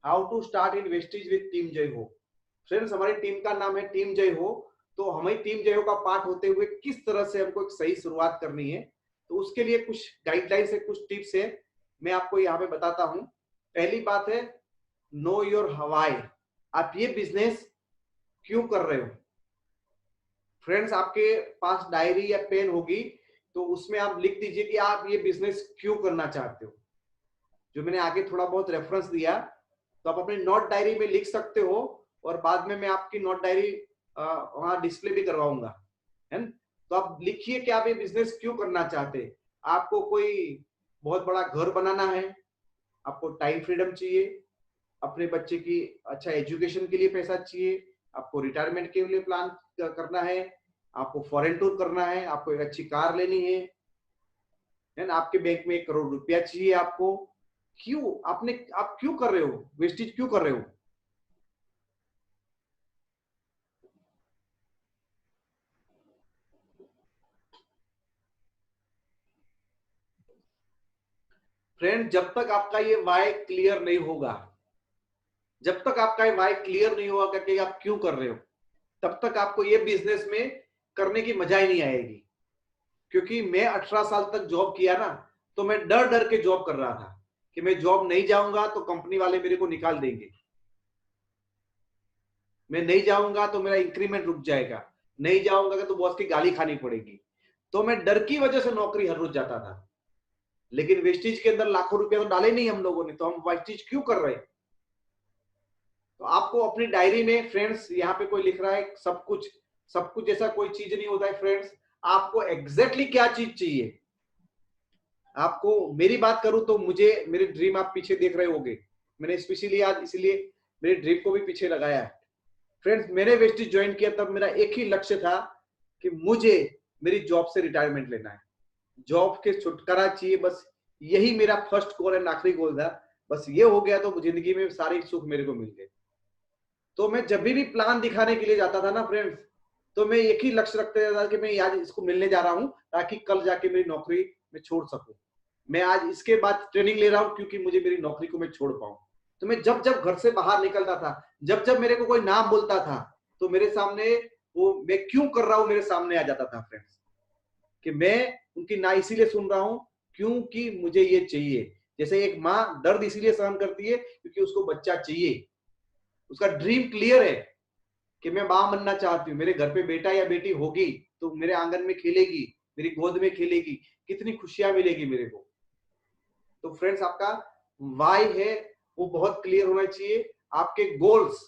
How to start in wastage with team जय हो। फ्रेंड्स हमारी टीम का नाम है टीम जय हो, तो हमें टीम जय हो का पार्ट होते हुए किस तरह से हमको एक सही शुरुआत करनी है, तो उसके लिए कुछ गाइडलाइंस है, कुछ टिप्स है, मैं आपको यहाँ पे बताता हूँ। पहली बात है नो योर हवाई। आप ये बिजनेस क्यों कर रहे हो। फ्रेंड्स आपके पास डायरी या पेन होगी तो उसमें आप लिख दीजिए कि आप ये बिजनेस क्यों करना चाहते हो। जो मैंने आगे थोड़ा बहुत रेफरेंस दिया तो आप अपनी नोट डायरी में लिख सकते हो, और बाद में मैं आपकी नोट डायरी वहां डिस्प्ले भी करवाऊंगा, है ना। तो आप लिखिए कि आप ये बिजनेस क्यों करना चाहते हैं। आपको कोई बहुत बड़ा घर बनाना है, आपको टाइम फ्रीडम चाहिए, अपने बच्चे की अच्छा एजुकेशन के लिए पैसा चाहिए, आपको रिटायरमेंट के लिए प्लान करना है, आपको फॉरेन टूर करना है, आपको एक अच्छी कार लेनी है ना, आपके बैंक में 1 करोड़ रुपया चाहिए आपको। क्यों आप क्यों कर रहे हो, वेस्टेज क्यों कर रहे हो। फ्रेंड जब तक आपका ये वाई क्लियर नहीं होगा, जब तक आपका ये वाई क्लियर नहीं होगा कि आप क्यों कर रहे हो, तब तक आपको ये बिजनेस में करने की मजा ही नहीं आएगी। क्योंकि मैं 18 साल तक जॉब किया ना, तो मैं डर डर के जॉब कर रहा था कि मैं जॉब नहीं जाऊंगा तो कंपनी वाले मेरे को निकाल देंगे। मैं नहीं जाऊंगा तो मेरा इंक्रीमेंट रुक जाएगा, नहीं जाऊंगा तो बॉस की गाली खानी पड़ेगी। तो मैं डर की वजह से नौकरी हर रोज जाता था। लेकिन वेस्टेज के अंदर लाखों रुपया तो डाले नहीं हम लोगों ने, तो हम वेस्टेज क्यों कर रहे हैं? तो आपको अपनी डायरी में फ्रेंड्स, यहाँ पे कोई लिख रहा है सब कुछ जैसा कोई चीज नहीं होता है फ्रेंड्स। आपको एग्जैक्टली क्या चीज चाहिए, आपको मेरी बात करूं तो मुझे मेरे ड्रीम आप पीछे देख रहे होगे, मैंने स्पेशली आज इसलिए मेरे ड्रीम को भी पीछे लगाया है। फ्रेंड्स मैंने वेस्टेज ज्वाइन किया तब मेरा एक ही लक्ष्य था कि मुझे मेरी जॉब से रिटायरमेंट लेना है, जॉब के छुटकारा चाहिए, बस यही मेरा फर्स्ट गोल एंड आखिरी गोल था। बस ये हो गया तो जिंदगी में सारे सुख मेरे को मिल गए। तो मैं जब भी प्लान दिखाने के लिए जाता था ना फ्रेंड्स, तो मैं एक ही लक्ष्य रखते था कि मैं आज इसको मिलने जा रहा हूं ताकि कल जाके मेरी नौकरी में छोड़ सकूं। मैं आज इसके बाद ट्रेनिंग ले रहा हूं क्योंकि मुझे मेरी नौकरी को मैं छोड़ पाऊं। तो मैं जब जब घर से बाहर निकलता था, जब जब मेरे को कोई नाम बोलता था, तो मेरे सामने वो मैं क्यों कर रहा हूं मेरे सामने आ जाता था फ्रेंड्स, कि मैं उनकी ना इसीलिए सुन रहा हूं क्योंकि मुझे ये चाहिए। जैसे एक माँ दर्द इसीलिए सहन करती है क्योंकि उसको बच्चा चाहिए, उसका ड्रीम क्लियर है कि मैं मां बनना चाहती हूँ, मेरे घर पे बेटा या बेटी होगी तो मेरे आंगन में खेलेगी, मेरी गोद में खेलेगी, कितनी खुशियां मिलेगी मेरे को। तो फ्रेंड्स आपका वाई है वो बहुत क्लियर होना चाहिए। आपके गोल्स,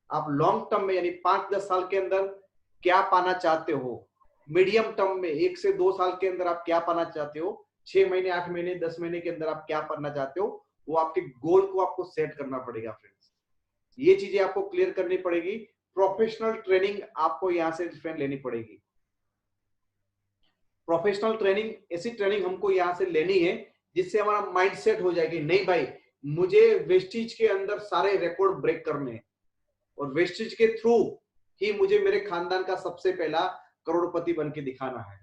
आप लॉन्ग टर्म में यानी 5-10 साल के अंदर क्या पाना चाहते हो, मीडियम टर्म में 1 से 2 साल के अंदर आप क्या पाना चाहते हो, 6 महीने 8 महीने 10 महीने के अंदर आप क्या पाना चाहते हो, वो आपके गोल को आपको सेट करना पड़ेगा फ्रेंड्स। ये चीजें आपको क्लियर करनी पड़ेगी। प्रोफेशनल ट्रेनिंग आपको यहां से फ्रेंड लेनी पड़ेगी। प्रोफेशनल ट्रेनिंग, ऐसी ट्रेनिंग हमको यहां से लेनी है जिससे हमारा माइंड सेट हो जाएगी, नहीं भाई मुझे वेस्टेज के अंदर सारे रिकॉर्ड ब्रेक करने हैं और वेस्टेज के थ्रू ही मुझे मेरे खानदान का सबसे पहला करोड़पति बन के दिखाना है।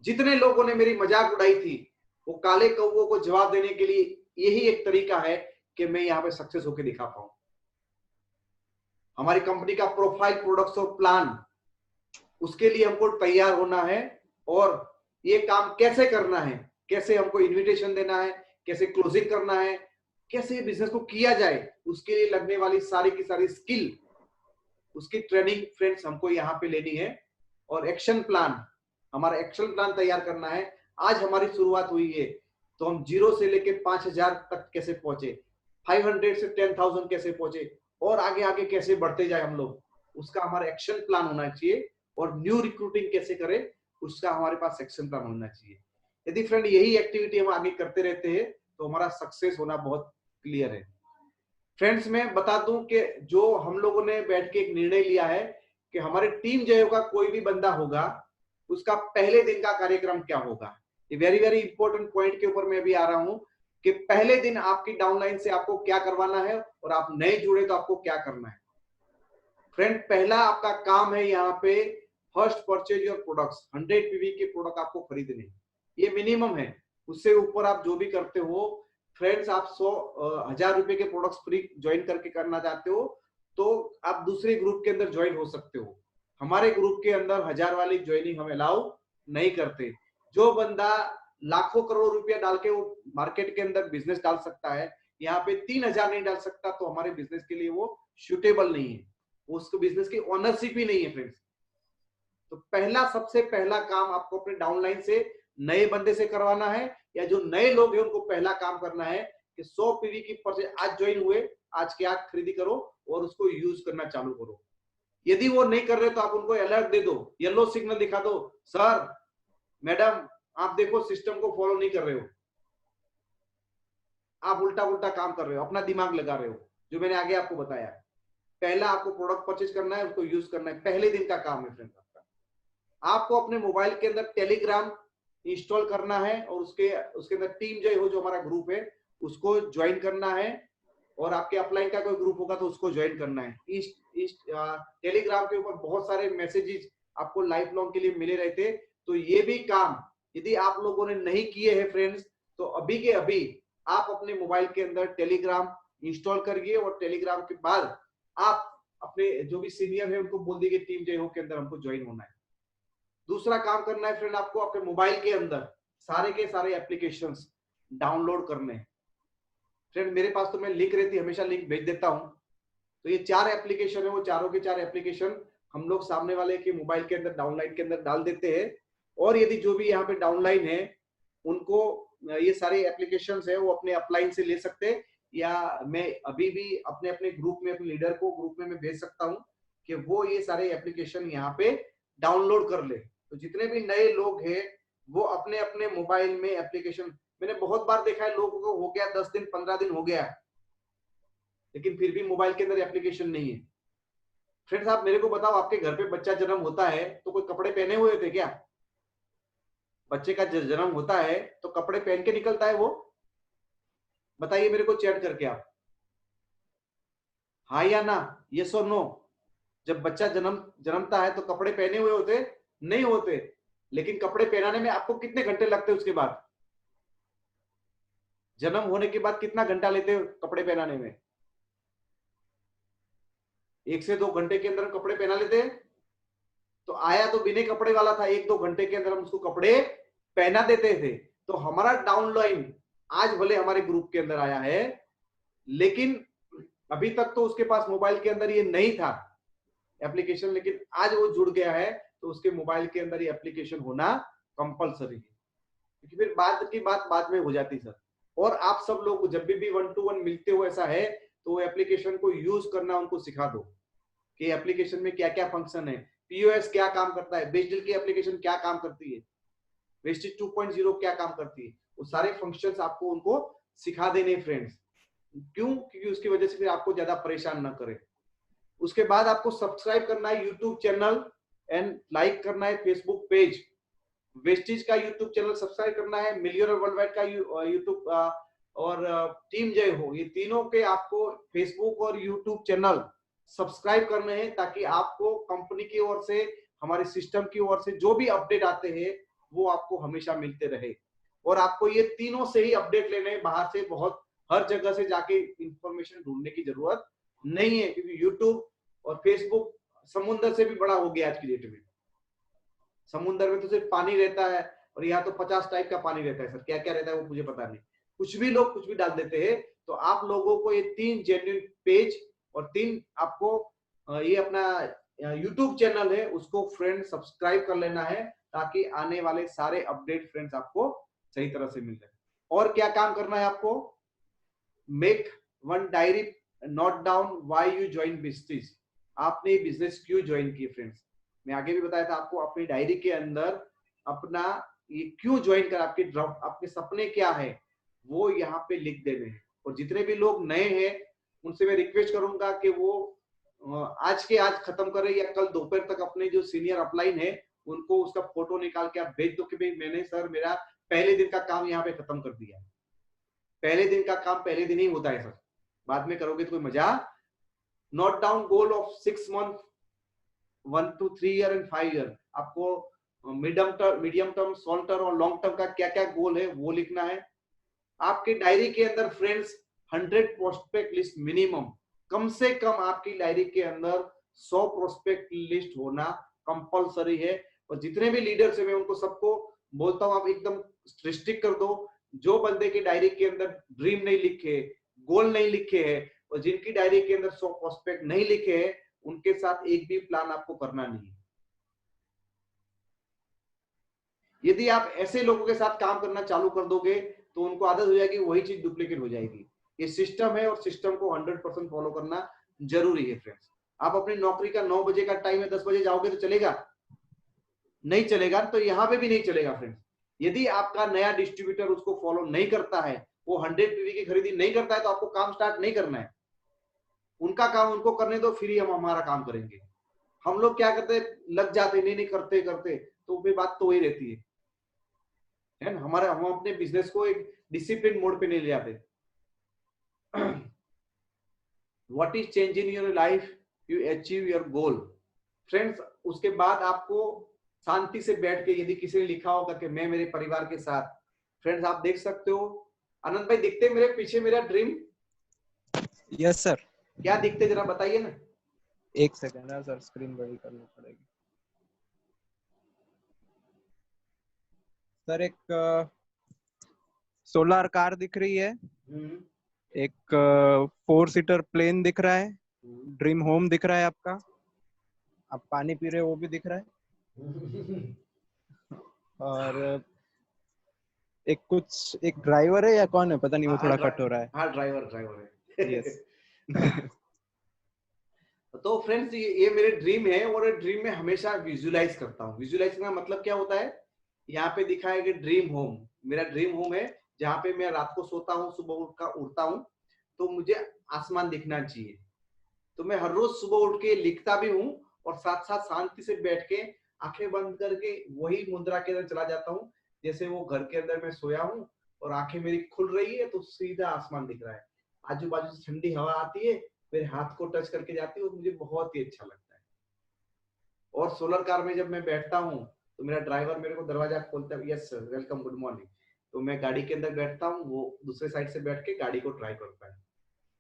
जितने लोगों ने मेरी मजाक उड़ाई थी, वो काले कौवों को जवाब देने के लिए यही एक तरीका है कि मैं यहाँ पे सक्सेस होकर दिखा पाऊं। हमारी कंपनी का प्रोफाइल, प्रोडक्ट्स और प्लान, उसके लिए हमको तैयार होना है और ये काम कैसे करना है, कैसे हमको इनविटेशन देना है, कैसे क्लोजिंग करना है, कैसे बिजनेस को किया जाए, उसके लिए लगने वाली सारी की सारी स्किल, उसकी ट्रेनिंग फ्रेंड्स हमको यहाँ पे लेनी है। और एक्शन प्लान, हमारा एक्शन प्लान तैयार करना है। आज हमारी शुरुआत हुई है तो हम 0 से लेके 5,000 तक कैसे पहुंचे, 500 से 10,000 कैसे पहुंचे और आगे आगे कैसे बढ़ते जाए हम लोग, उसका हमारा एक्शन प्लान होना चाहिए। और न्यू रिक्रूटिंग कैसे करें, उसका हमारे पास एक्शन प्लान होना चाहिए। यदि फ्रेंड यही एक्टिविटी हम आगे करते रहते हैं तो हमारा सक्सेस होना बहुत क्लियर है। फ्रेंड्स मैं बता दूं कि जो हम लोगों ने बैठ के एक निर्णय लिया है कि हमारी टीम जो होगा, कोई भी बंदा होगा, उसका पहले दिन का कार्यक्रम क्या होगा। ये वेरी वेरी इंपॉर्टेंट पॉइंट के ऊपर मैं भी आ रहा हूं कि पहले दिन आपकी डाउनलाइन से आपको क्या करवाना है और आप नए जुड़े तो आपको क्या करना है। फ्रेंड पहला आपका काम है यहाँ पे first purchase your products, 100 PV के प्रोडक्ट आपको खरीदने, ये मिनिमम है। उससे ऊपर आप जो भी करते हो फ्रेंड्स, आप 100,000 रुपए के प्रोडक्ट्स फ्री ज्वाइन करके करना चाहते हो तो आप दूसरे ग्रुप के अंदर ज्वाइन हो सकते हो। हमारे ग्रुप के अंदर 1,000 वाली ज्वाइनिंग हम अलाउ नहीं करते। जो बंदा लाखों करोड़ रुपया डाल के वो मार्केट के अंदर बिजनेस डाल सकता है, यहाँ पे 3,000 नहीं डाल सकता तो हमारे बिजनेस के लिए वो सूटेबल नहीं है, उसको बिजनेस की ओनरशिप ही नहीं है फ्रेंड्स। तो पहला सबसे पहला काम आपको अपने डाउनलाइन से नए बंदे से करवाना है, या जो नए लोग हैं उनको पहला काम करना है कि 100 पीवी की परचेज आज ज्वाइन हुए, आज के आज खरीदी करो और उसको यूज करना चालू करो। यदि वो नहीं कर रहे तो आप उनको अलर्ट दे दो, येलो सिग्नल दिखा दो, सर मैडम आप देखो सिस्टम को फॉलो नहीं कर रहे हो, आप उल्टा उल्टा काम कर रहे हो, अपना दिमाग लगा रहे हो। जो मैंने आगे आपको बताया, पहला आपको प्रोडक्ट परचेज करना है, उसको यूज करना है, पहले दिन का काम है फ्रेंड आपका। आपको अपने मोबाइल के अंदर टेलीग्राम इंस्टॉल करना है और उसके अंदर टीम जो हमारा ग्रुप है उसको ज्वाइन करना है, और आपके अपलाइन का कोई ग्रुप होगा तो उसको ज्वाइन करना है। इस टेलीग्राम के ऊपर बहुत सारे मैसेजेस आपको लाइफ लॉन्ग के लिए मिले रहते। तो ये भी काम यदि आप लोगों ने नहीं किए हैं फ्रेंड्स, तो अभी के अभी आप अपने मोबाइल के अंदर टेलीग्राम इंस्टॉल करिए और टेलीग्राम के बाद आप अपने जो भी सीनियर है उनको बोल दीजिए टीम जो के अंदर हमको ज्वाइन होना है। दूसरा काम करना है फ्रेंड, आपको अपने मोबाइल के अंदर सारे के सारे एप्लीकेशंस डाउनलोड करने हैं। फ्रेंड मेरे पास तो मैं लिंक रहती हमेशा लिंक भेज देता हूं, तो ये 4 एप्लीकेशन है, वो चारों के 4 एप्लीकेशन हम लोग सामने वाले के मोबाइल के अंदर डाउनलाइन के अंदर डाल देते हैं। और यदि जो भी यहाँ पे डाउनलाइन है उनको ये सारे एप्लीकेशंस है वो अपने अपलाइन से ले सकते हैं, या मैं अभी भी अपने अपने ग्रुप में अपने लीडर को ग्रुप में मैं भेज सकता हूँ कि वो ये सारे एप्लीकेशन यहाँ पे डाउनलोड कर ले। तो जितने भी नए लोग हैं वो अपने अपने मोबाइल में एप्लीकेशन, मैंने बहुत बार देखा है लोगों को हो गया 10 दिन 15 दिन हो गया लेकिन फिर भी मोबाइल के अंदर एप्लीकेशन नहीं है। फ्रेंड्स आप मेरे को बताओ, आपके घर पे बच्चा जन्म होता है तो कोई कपड़े पहने हुए थे क्या? बच्चे का जन्म होता है तो कपड़े पहन के निकलता है वो? बताइए मेरे को चैट करके आप, हाँ या ना, यस और नो। जब बच्चा जन्मता है तो कपड़े पहने हुए होते? नहीं होते। लेकिन कपड़े पहनाने में आपको कितने घंटे लगते हैं? उसके बाद जन्म होने के बाद कितना घंटा लेते हैं कपड़े पहनाने में? 1 से 2 घंटे के अंदर कपड़े पहना लेते हैं। तो आया तो बिना कपड़े वाला था, 1-2 घंटे के अंदर हम उसको कपड़े पहना देते थे। तो हमारा डाउनलाइन आज भले हमारे ग्रुप के अंदर आया है लेकिन अभी तक तो उसके पास मोबाइल के अंदर ये नहीं था एप्लीकेशन, लेकिन आज वो जुड़ गया है तो उसके मोबाइल के अंदर ये एप्लीकेशन होना कंपलसरी है, क्योंकि फिर बाद की बात बाद में हो जाती सर। और आप सब लोग जब भी 1-to-1 मिलते हो ऐसा है तो एप्लीकेशन को यूज करना उनको सिखा दो कि एप्लीकेशन में क्या क्या फंक्शन है, पीओएस क्या काम करता है, बेस्डल की एप्लीकेशन क्या काम करती है, वेस्टेज 2.0 क्या काम करती है, वो सारे फंक्शंस आपको उनको सिखा देने फ्रेंड्स। क्यों? क्योंकि उसकी वजह से फिर आपको ज्यादा परेशान ना करे। उसके बाद आपको सब्सक्राइब करना है यूट्यूब चैनल एंड लाइक करना है फेसबुक पेज। वेस्टिज का यूट्यूब चैनल सब्सक्राइब करना है, मिलियनर वर्ल्ड वाइड का यूट्यूब और टीम जय हो, ये तीनों के आपको फेसबुक और यूट्यूब चैनल सब्सक्राइब करने हैं ताकि आपको कंपनी की ओर से, हमारे सिस्टम की ओर से जो भी अपडेट आते हैं वो आपको हमेशा मिलते रहे। और आपको ये तीनों से ही अपडेट लेने, बाहर से बहुत हर जगह से जाके इंफॉर्मेशन ढूंढने की जरूरत नहीं है, क्योंकि यूट्यूब और फेसबुक समुद्र से भी बड़ा हो गया आज की डेट में। समुद्र में तो सिर्फ पानी रहता है और यहाँ तो 50 टाइप का पानी रहता है सर, क्या क्या रहता है वो मुझे पता नहीं, कुछ भी लोग कुछ भी डाल देते हैं। तो आप लोगों को ये 3 जेन्युइन पेज और 3 आपको ये अपना यूट्यूब चैनल है उसको फ्रेंड सब्सक्राइब कर लेना है ताकि आने वाले सारे अपडेट फ्रेंड्स आपको सही तरह से मिल जाए। और क्या काम करना है आपको? Make one diary, note down why you join business. आपने बिजनेस क्यों ज्वाइन किए फ्रेंड्स? मैं आगे भी बताया था आपको, अपनी डायरी के अंदर अपना ये क्यों ज्वाइन कर, आपके सपने क्या है वो यहाँ पे लिख देने हैं। और जितने भी लोग नए हैं उनसे मैं रिक्वेस्ट करूंगा कि वो आज के आज खत्म करें या कल दोपहर तक अपने जो सीनियर अपलाइन है उनको उसका फोटो निकाल के आप भेज दो कि भाई मैंने सर मेरा पहले दिन का काम यहाँ पे खत्म कर दिया। पहले दिन का काम पहले दिन ही होता है सर, बाद में करोगे तो कोई मजा। Note down goal of 6 month, 1 to 3 year and 5 year. आपको मीडियम टर्म, शॉर्ट टर्म और लॉन्ग टर्म का क्या क्या गोल है वो लिखना है। आपकी डायरी के अंदर फ्रेंड्स 100 प्रोस्पेक्ट लिस्ट मिनिमम, कम से कम आपकी डायरी के अंदर 100 प्रोस्पेक्ट लिस्ट होना कंपलसरी है। और जितने भी लीडर्स है मैं उनको सबको बोलता हूँ आप एकदम रिस्ट्रिक्ट कर दो, जो बंदे की डायरी के अंदर ड्रीम नहीं लिखे, गोल नहीं लिखे है और जिनकी डायरी के अंदर 100 प्रोस्पेक्ट नहीं लिखे है उनके साथ एक भी प्लान आपको करना नहीं है। यदि आप ऐसे लोगों के साथ काम करना चालू कर दोगे तो उनको आदत हो जाएगी, वही चीज डुप्लीकेट हो जाएगी। ये सिस्टम है और सिस्टम को 100% फॉलो करना जरूरी है फ्रेंड्स। आप अपनी नौकरी का 9 बजे का टाइम है 10 बजे जाओगे तो चलेगा? नहीं चलेगा। तो यहाँ पे भी नहीं चलेगा फ्रेंड्स। यदि आपका नया डिस्ट्रीब्यूटर उसको फॉलो नहीं करता है, वो 100 पीवी की खरीदी नहीं करता है तो आपको काम स्टार्ट नहीं करना है। उनका काम उनको करने दो, फिर ही हम हमारा काम करेंगे। हम लोग क्या करते लग जाते, नहीं नहीं करते करते, तो फिर बात तो वही रहती है ना। हमारे हम अपने बिजनेस को एक डिसिप्लिन मोड पे नहीं ले जाते। What is change in your life, you achieve your goal friends. उसके बाद आपको शांति से बैठ के, यदि किसी ने लिखा होगा कि मैं मेरे परिवार के साथ, फ्रेंड्स आप देख सकते हो आनंद भाई, दिखते मेरे पीछे मेरा ड्रीम? Yes sir. क्या दिखते जरा बताइए ना। एक सेकंड है सर, स्क्रीन बड़ी करनी पड़ेगी सर। एक सोलर कार दिख रही है, एक 4 सीटर प्लेन दिख रहा है, ड्रीम होम दिख रहा है आपका, आप पानी पी रहे हो वो भी दिख रहा है, और एक ड्राइवर है या कौन है पता नहीं, वो हाँ थोड़ा ड्रा, कट हो रहा है। हाँ ड्राइवर है। यस। तो फ्रेंड्स ये मेरे ड्रीम है, और ड्रीम में हमेशा विजुलाइज करता हूँ। विजुलाइज का मतलब क्या होता है, यहाँ पे दिखा है कि ड्रीम होम, मेरा ड्रीम होम है जहाँ पे मैं रात को सोता हूँ, सुबह उठता हूँ, तो मुझे आसमान दिखना चाहिए। तो मैं हर रोज सुबह उठ के लिखता भी हूँ, और साथ साथ शांति से बैठ के आंखें बंद करके वही मुद्रा के अंदर चला जाता हूँ, जैसे वो घर के अंदर मैं सोया हूँ और आंखें मेरी खुल रही है तो सीधा आसमान दिख रहा है, आजू बाजू से ठंडी हवा आती है, मेरे हाथ को टच करके जाती है, और मुझे बहुत ही अच्छा लगता है। और सोलर कार में जब मैं बैठता हूँ तो मेरा ड्राइवर मेरे को दरवाजा खोलता है, yes sir welcome good morning, तो मैं गाड़ी के अंदर बैठता हूँ, वो दूसरे साइड से बैठ के गाड़ी को ड्राइव करता है।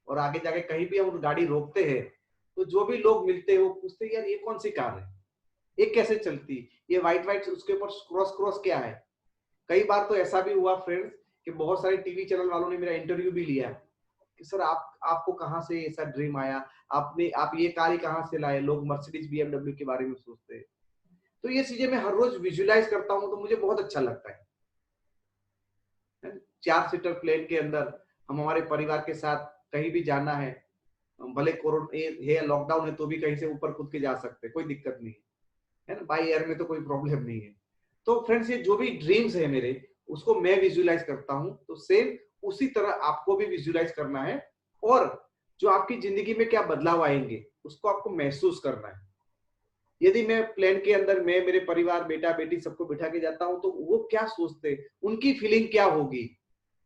और आगे जाके कहीं भी हम गाड़ी रोकते हैं तो जो भी लोग मिलते हैं वो पूछते हैं यार ये कौन सी कार है, ये कैसे चलती, ये व्हाइट व्हाइट उसके ऊपर क्रॉस क्रॉस क्या है। कई बार तो ऐसा भी हुआ फ्रेंड्स कि बहुत सारे टीवी चैनल वालों ने मेरा इंटरव्यू भी लिया कि सर आपको कहाँ से ऐसा ड्रीम आया, आप ये कार ही कहाँ से लाए, लोग मर्सिडीज बीएमडब्ल्यू के बारे में सोचते हैं। तो ये चीजें मैं हर रोज विजुलाइज करता हूँ तो मुझे बहुत अच्छा लगता है। 4 सीटर प्लेन के अंदर हम हमारे परिवार के साथ कहीं भी जाना है, भले कोरोना है लॉकडाउन है तो भी कहीं से ऊपर कूद के जा सकते हैं, कोई दिक्कत नहीं है ना, बाई एयर में तो कोई प्रॉब्लम नहीं है। तो फ्रेंड्स ये जो भी ड्रीम्स है मेरे, उसको मैं विजुलाइज करता हूँ, तो सेम उसी तरह आपको भी विजुलाइज करना है, और जो आपकी जिंदगी में क्या बदलाव आएंगे उसको आपको महसूस करना है। यदि मैं प्लेन के अंदर मैं मेरे परिवार बेटा बेटी सबको बिठा के जाता हूँ तो वो क्या सोचते, उनकी फीलिंग क्या होगी,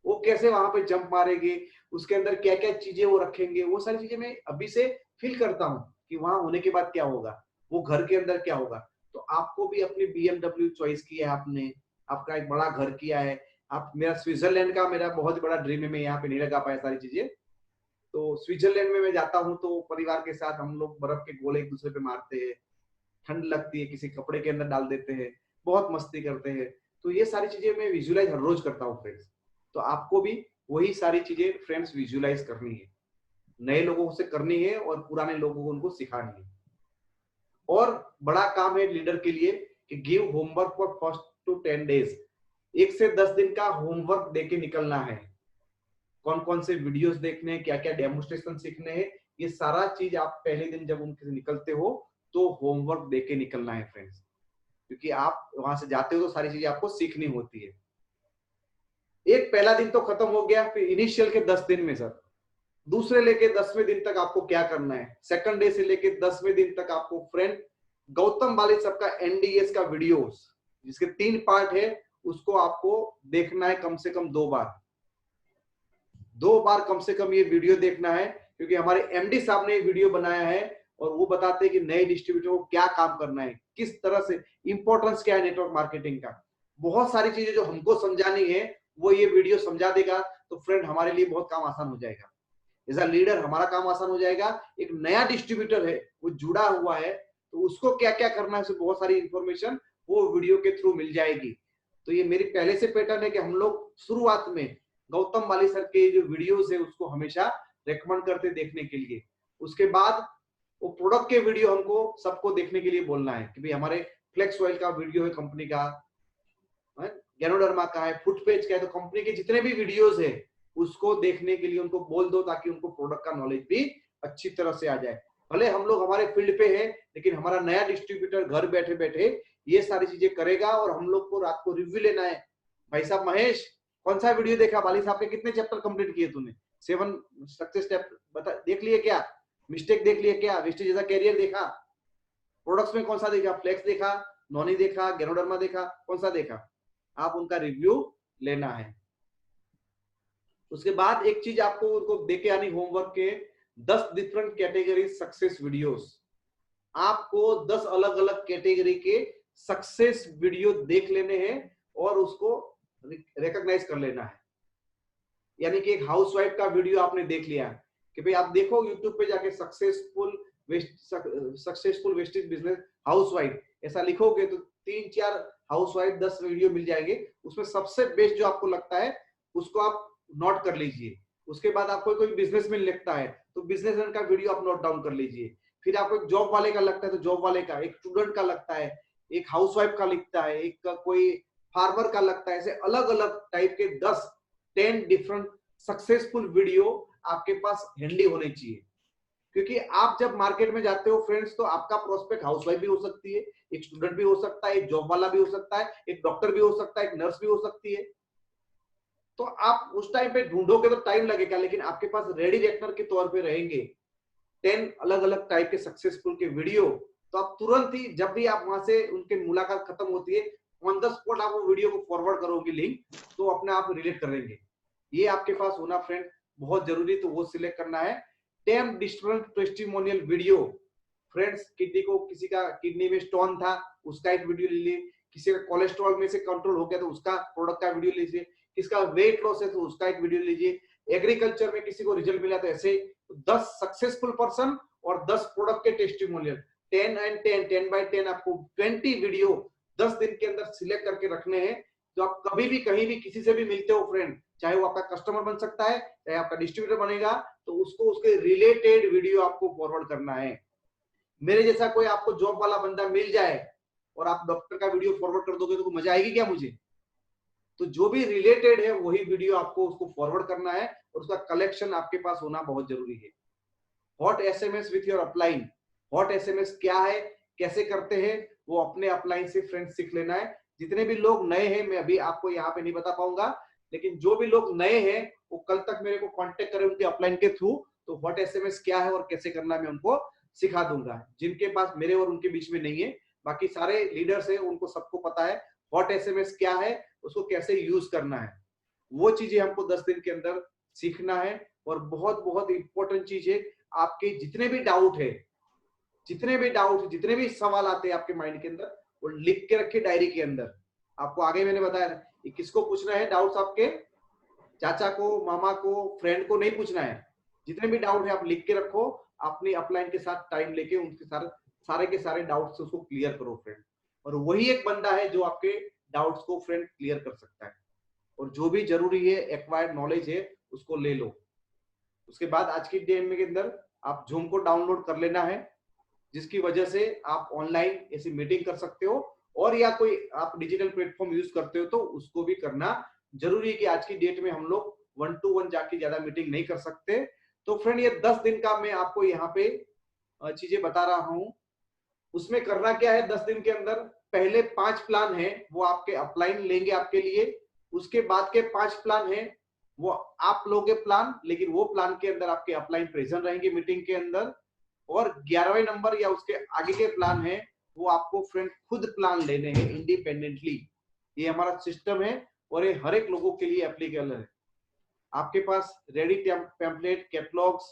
वो कैसे वहां पे जंप मारेंगे, उसके अंदर क्या क्या चीजें वो रखेंगे, वो सारी चीजें मैं अभी से फील करता हूँ कि वहां होने के बाद क्या होगा, वो घर के अंदर क्या होगा। तो आपको भी अपनी बीएमडब्ल्यू चॉइस की है आपने, आपका एक बड़ा घर किया है, आप मेरा स्विट्जरलैंड का मेरा बहुत बड़ा ड्रीम है, मैं यहाँ पे नहीं लगा पाया सारी चीजें। तो स्विट्जरलैंड में मैं जाता हूँ तो परिवार के साथ हम लोग बर्फ के गोले एक दूसरे पे मारते हैं, ठंड लगती है किसी कपड़े के अंदर डाल देते हैं, बहुत मस्ती करते हैं। तो ये सारी चीजें मैं विजुलाइज हर रोज करता हूँ फ्रेंड्स। तो आपको भी वही सारी चीजें फ्रेंड्स विजुलाइज करनी है, नए लोगों से करनी है और पुराने लोगों को उनको सिखानी है। और बड़ा काम है लीडर के लिए कि give homework for first two 10 days, 1 से 10 दिन का होमवर्क देके निकलना है। कौन कौन से वीडियोस देखने हैं, क्या क्या डेमोन्स्ट्रेशन सीखने हैं, ये सारा चीज आप पहले दिन जब उनके निकलते हो तो होमवर्क देके निकलना है फ्रेंड्स, क्योंकि आप वहां से जाते हो तो सारी चीजें आपको सीखनी होती है। एक पहला दिन तो खत्म हो गया, फिर इनिशियल के 10 दिन में सर दूसरे लेके 10वें दिन तक आपको क्या करना है, सेकंड डे से लेके 10वें दिन तक आपको फ्रेंड गौतम वाले सबका एनडीएस का वीडियोस जिसके 3 पार्ट है उसको आपको देखना है कम से कम 2 बार कम से कम ये वीडियो देखना है, क्योंकि हमारे एमडी साहब ने वीडियो बनाया है और वो बताते हैं कि नए डिस्ट्रीब्यूटर को क्या काम करना है, किस तरह से इंपॉर्टेंस क्या है नेटवर्क मार्केटिंग का। बहुत सारी चीजें जो हमको समझानी है वो ये वीडियो समझा देगा, तो फ्रेंड हमारे लिए बहुत काम आसान हो जाएगा। एज अ लीडर हमारा काम आसान हो जाएगा। एक नया डिस्ट्रीब्यूटर है वो जुड़ा हुआ है तो उसको क्या क्या करना है, उसे बहुत सारी इंफॉर्मेशन वो वीडियो के थ्रू मिल जाएगी। तो ये मेरी पहले से पैटर्न है कि हम लोग शुरुआत में गौतम वाली सर के जो वीडियोस है उसको हमेशा रेकमेंड करते देखने के लिए। उसके बाद वो प्रोडक्ट के वीडियो हमको सबको देखने के लिए बोलना है कि भाई हमारे फ्लेक्स ऑयल का वीडियो है कंपनी का, गैनोडर्मा का है, फुटपेज का है, तो कंपनी के जितने भी वीडियोस है उसको देखने के लिए उनको बोल दो ताकि उनको प्रोडक्ट का नॉलेज भी अच्छी तरह से आ जाए। भले हम लोग हमारे फील्ड पे है लेकिन हमारा नया डिस्ट्रीब्यूटर घर बैठे बैठे ये सारी चीजें करेगा और हम लोग को रात को रिव्यू लेना है। भाई साहब महेश कौन सा वीडियो देखा, बाली साहब के कितने चैप्टर कंप्लीट किए तूने, 7 सक्सेस स्टेप बता, देख लिए क्या, मिस्टेक देख लिए क्या, वेस्टेज एज अ कैरियर देखा, प्रोडक्ट्स में कौन सा देखा, फ्लेक्स देखा, नॉनी देखा, गैनोडर्मा देखा, कौन सा देखा, आप उनका रिव्यू लेना है। उसके बाद एक चीज आपको उनको देके आनी होमवर्क के 10 डिफरेंट कैटेगरी सक्सेस वीडियोस। आपको 10 अलग अलग कैटेगरी के सक्सेस वीडियो देख लेने हैं और उसको रिकॉग्नाइज कर लेना है। यानी कि एक हाउसवाइफ का वीडियो आपने देख लिया कि भाई आप देखो यूट्यूब पे जाके सक्सेसफुल वेस्टेज बिजनेस हाउसवाइफ ऐसा लिखोगे तो 3-4 हाउसवाइफ 10 वीडियो मिल जाएंगे। उसमें सबसे बेस्ट जो आपको लगता है उसको आप नोट कर लीजिए उसके बाद आपको कोई बिजनेसमैन लगता है तो बिजनेसमैन का वीडियो आप नोट डाउन कर लीजिए। फिर आपको एक जॉब वाले का लगता है तो जॉब वाले का, एक स्टूडेंट का लगता है, एक हाउसवाइफ का लिखता है, एक कोई फार्मर का लगता है। ऐसे अलग अलग टाइप के 10 डिफरेंट सक्सेसफुल वीडियो आपके पास हैंडी होने चाहिए। क्योंकि आप जब मार्केट में जाते हो फ्रेंड्स, तो आपका प्रोस्पेक्ट हाउसवाइफ भी हो सकती है, एक स्टूडेंट भी हो सकता है, एक जॉब वाला भी हो सकता है, एक डॉक्टर भी हो सकता है, एक नर्स भी हो सकती है। तो आप उस टाइम पे ढूंढोगे तो टाइम लगेगा, लेकिन आपके पास रेडी रेक्टर के तौर पे रहेंगे 10 अलग अलग टाइप के सक्सेसफुल के वीडियो। तो आप तुरंत ही जब भी आप वहां से उनकी मुलाकात खत्म होती है, ऑन द स्पॉट आप वो वीडियो को फॉरवर्ड करोगे लिंक, तो अपने आप रिलेट कर लेंगे। ये आपके पास होना फ्रेंड बहुत जरूरी, तो वो सिलेक्ट करना है 10 different testimonial video. Friends, kidney को, किसी का किडनी में स्टोन था उसका एक वीडियो ले लीजिए, किसी का कोलेस्ट्रॉल में से कंट्रोल हो गया तो उसका प्रोडक्ट का वीडियो लीजिए, किसका वेट लॉस है तो उसका एक वीडियो लीजिए, एग्रीकल्चर में किसी को रिजल्ट मिला तो ऐसे 10 सक्सेसफुल पर्सन और 10 प्रोडक्ट के टेस्टिमोनियल, 10 एंड 10, 10 बाय 10, आपको 20 वीडियो 10 दिन के अंदर सिलेक्ट करके रखने हैं। जो आप कभी भी कहीं भी किसी से भी मिलते हो फ्रेंड, चाहे वो आपका कस्टमर बन सकता है, चाहे आपका डिस्ट्रीब्यूटर बनेगा, तो उसको उसके रिलेटेड वीडियो आपको फॉरवर्ड करना है। मेरे जैसा कोई आपको जॉब वाला बंदा मिल जाए और आप डॉक्टर का वीडियो फॉरवर्ड कर दोगे तो मजा आएगी क्या मुझे? तो जो भी रिलेटेड है वही वीडियो आपको उसको फॉरवर्ड करना है, और उसका कलेक्शन आपके पास होना बहुत जरूरी है। Hot SMS with your upline. Hot SMS क्या है, कैसे करते हैं, वो अपने अपलाइन से फ्रेंड्स सीख लेना है। जितने भी लोग नए हैं, मैं अभी आपको यहाँ पे नहीं बता पाऊंगा, लेकिन जो भी लोग नए हैं वो कल तक मेरे को कांटेक्ट करें उनके अपलाइन के थ्रू, तो हॉट एसएमएस क्या है और कैसे करना है मैं उनको सिखा दूंगा। जिनके पास मेरे और उनके बीच में नहीं है, बाकी सारे लीडर्स है, उनको सबको पता है हॉट एसएमएस क्या है, उसको कैसे यूज करना है। वो चीजें हमको 10 दिन के अंदर सीखना है। और बहुत बहुत इंपॉर्टेंट चीज है, आपके जितने भी डाउट है, जितने भी सवाल आते हैं आपके माइंड के अंदर, वो लिख के रखे डायरी के अंदर। आपको आगे मैंने बताया कि किसको पूछना है डाउट्स, आपके चाचा को, मामा को, फ्रेंड को नहीं पूछना है। जितने भी डाउट है आप लिख के रखो, अपनी अपलाइन के साथ टाइम लेके उनके सारे के सारे डाउट्स उसको क्लियर करो फ्रेंड। और वही एक बंदा है जो आपके डाउट्स को फ्रेंड क्लियर कर सकता है। और जो भी जरूरी है एक्वायर्ड नॉलेज है उसको ले लो। उसके बाद आज की डेट में के अंदर आप जूम को डाउनलोड कर लेना है, जिसकी वजह से आप ऑनलाइन ऐसी मीटिंग कर सकते हो, और या कोई आप डिजिटल प्लेटफॉर्म यूज करते हो तो उसको भी करना जरूरी है। कि आज की डेट में हम लोग 1-to-1 जाके ज्यादा मीटिंग नहीं कर सकते। तो फ्रेंड, ये 10 दिन का मैं आपको यहाँ पे चीजें बता रहा हूँ। उसमें करना क्या है 10 दिन के अंदर, पहले 5 प्लान है वो आपके अपलाइन लेंगे आपके लिए। उसके बाद के 5 प्लान है वो आप लोगे प्लान, लेकिन वो प्लान के अंदर आपके अपलाइन प्रेजेंट रहेंगे मीटिंग के अंदर। और 11वें नंबर या उसके आगे के प्लान है वो आपको फ्रेंड खुद प्लान लेने हैं इंडिपेंडेंटली। ये हमारा सिस्टम है और ये हर एक लोगों के लिए एप्लीकेबल है। आपके पास ready template, catalogues,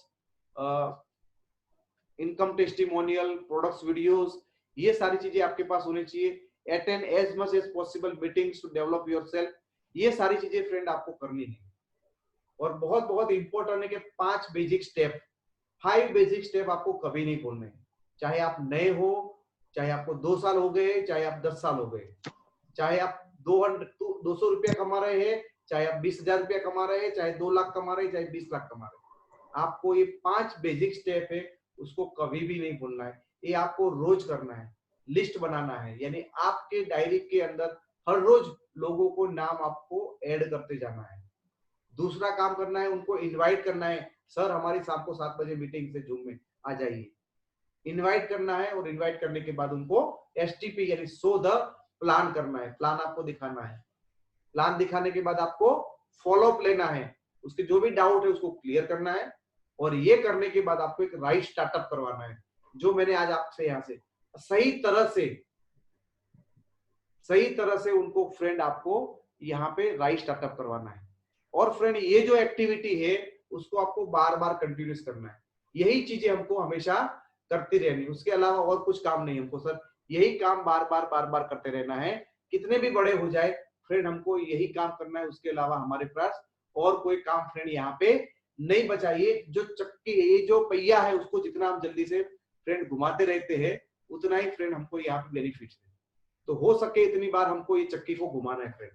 income testimonial, products videos, ये सारी चीजें आपके पास होनी चाहिए। Attend as much as possible meetings to develop yourself, ये सारी चीजें फ्रेंड आपको करनी है। और बहुत बहुत इंपॉर्टेंट है कि 5 बेसिक स्टेप, 5 बेसिक स्टेप आपको कभी नहीं भूलने हैं। चाहे आप नए हो, चाहे आपको 2 साल हो गए, चाहे आप 10 साल हो गए, चाहे आप 200 रुपया कमा रहे हैं, चाहे आप 20,000 रुपया कमा रहे हैं, चाहे 2 लाख कमा रहे हैं, चाहे 20 लाख कमा रहे हैं, आपको ये 5 बेसिक स्टेप है उसको कभी भी नहीं भूलना है। ये आपको रोज करना है, लिस्ट बनाना है, यानी आपके डायरी के अंदर हर रोज लोगों को नाम आपको ऐड करते जाना है। दूसरा काम करना है, उनको इनवाइट करना है, सर हमारी शाम को 7 बजे मीटिंग से जूम में आ जाइए। इनवाइट करना है, और इनवाइट करने के बाद उनको एसटीपी यानी शो द प्लान करना है, प्लान आपको दिखाना है। प्लान दिखाने के बाद आपको फॉलोअप लेना है, उसके जो भी डाउट है उसको क्लियर करना है। और ये करने के बाद आपको एक राइट स्टार्टअप करवाना है, जो मैंने आज आपसे यहाँ से सही तरह से उनको फ्रेंड आपको यहाँ पे राइट स्टार्टअप करवाना है। और फ्रेंड, ये जो एक्टिविटी है उसको आपको बार बार कंटिन्यूस करना है। यही चीजें हमको हमेशा करती रहनी, उसके अलावा और कुछ काम नहीं हमको सर, यही काम बार बार करते रहना है। कितने भी बड़े हो जाए फ्रेंड, हमको यही काम करना है। उसके अलावा हमारे पास और कोई काम फ्रेंड यहाँ पे नहीं बचा। ये जो चक्की, ये जो पहिया है, उसको जितना हम जल्दी से फ्रेंड घुमाते रहते हैं उतना ही फ्रेंड हमको यहाँ पे बेनिफिट है। तो हो सके इतनी बार हमको ये चक्की को घुमाना है फ्रेंड,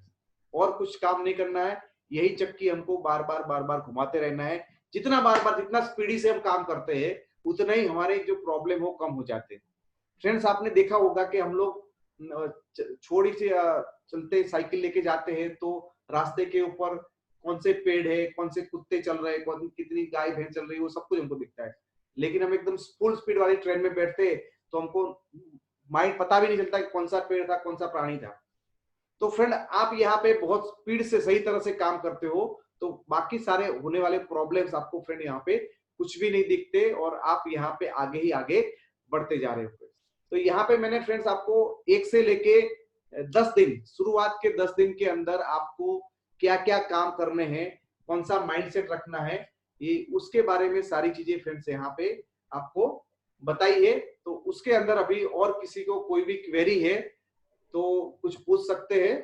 और कुछ काम नहीं करना है। यही चक्की हमको बार बार घुमाते रहना है। जितना बार बार जितना स्पीडी से हम काम करते हैं उतना ही हमारे जो प्रॉब्लम हो कम हो जाते हैं। फ्रेंड्स आपने देखा होगा कि हम लोग छोटी सी चलते साइकिल लेके जाते हैं तो रास्ते के ऊपर कौन से पेड़ है, कौन से कुत्ते चल रहे हैं, कौन कितनी गाय भैंस चल रही है, वो सब कुछ हमको दिखता है। लेकिन हम एकदम फुल स्पीड वाली ट्रेन में बैठते तो हमको माइंड पता भी नहीं चलता कि कौन सा पेड़ था, कौन सा प्राणी था। तो फ्रेंड आप यहाँ पे बहुत स्पीड से सही तरह से काम करते हो तो बाकी सारे होने वाले प्रॉब्लम्स आपको फ्रेंड यहाँ पे कुछ भी नहीं दिखते और आप यहाँ पे आगे ही आगे बढ़ते जा रहे हो। तो यहाँ पे मैंने फ्रेंड्स आपको 1 से लेके 10 दिन, शुरुआत के 10 दिन के अंदर आपको क्या क्या काम करने हैं, कौन सा माइंडसेट रखना है, ये उसके बारे में सारी चीजें फ्रेंड्स यहाँ पे आपको बताई है। तो उसके अंदर अभी और किसी को कोई भी क्वेरी है तो कुछ पूछ सकते हैं,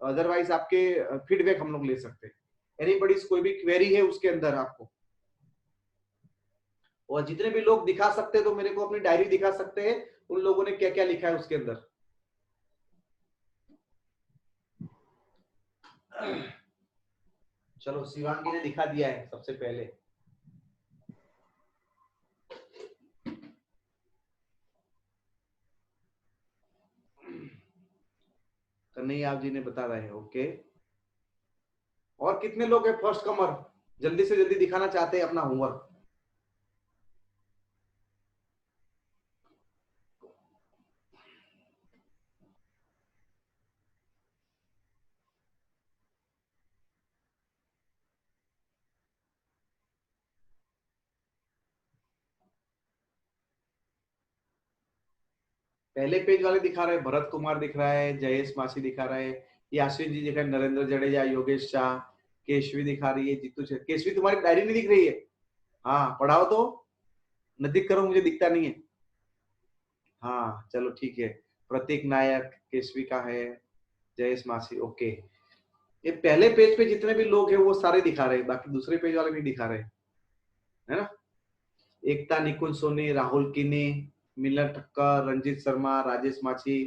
अदरवाइज आपके फीडबैक हम लोग ले सकते हैं। एनीबॉडी कोई भी क्वेरी है उसके अंदर आपको, और जितने भी लोग दिखा सकते हैं तो मेरे को अपनी डायरी दिखा सकते हैं उन लोगों ने क्या क्या लिखा है उसके अंदर। चलो शिवांगी ने दिखा दिया है सबसे पहले। कन्हैया आप जी ने बता रहे हैं, ओके। और कितने लोग हैं फर्स्ट कमर, जल्दी से जल्दी दिखाना चाहते हैं अपना होमवर्क? पहले पेज वाले दिखा रहे हैं, भरत कुमार दिख रहा है, जयेश मासी दिखा रहे हैं, यास्विन जी दिख रहे हैं, नरेंद्र जडेजा, योगेश शाह, केशवी दिखा रही है, जीतू छे। केशवी तुम्हारी डायरी नहीं दिख रही है? हाँ पढ़ाओ तो, नजदीक करो, मुझे दिखता नहीं है। हाँ चलो ठीक है। प्रतीक नायक केशवी का है, जयेश मासी, ओके। ये पहले पेज पे जितने भी लोग हैं वो सारे दिखा रहे हैं, बाकी दूसरे पेज वाले नहीं दिखा रहे, है ना। एकता निकुंज सोनी, राहुल किनी, मिलन ठक्कर, रंजीत शर्मा, राजेश माछी,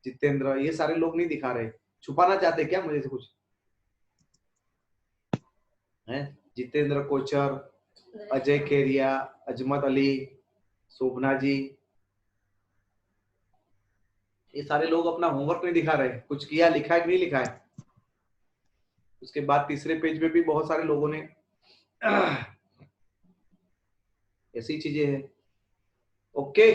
जितेंद्र, ये सारे लोग नहीं दिखा रहे। छुपाना चाहते क्या मुझे से कुछ है? जितेंद्र कोचर, अजय खेरिया, अजमत अली, शोभना जी, ये सारे लोग अपना होमवर्क नहीं दिखा रहे, कुछ किया, लिखा है कि नहीं लिखा है। उसके बाद तीसरे पेज में भी बहुत सारे लोगों ने ऐसी चीजें हैं, ओके।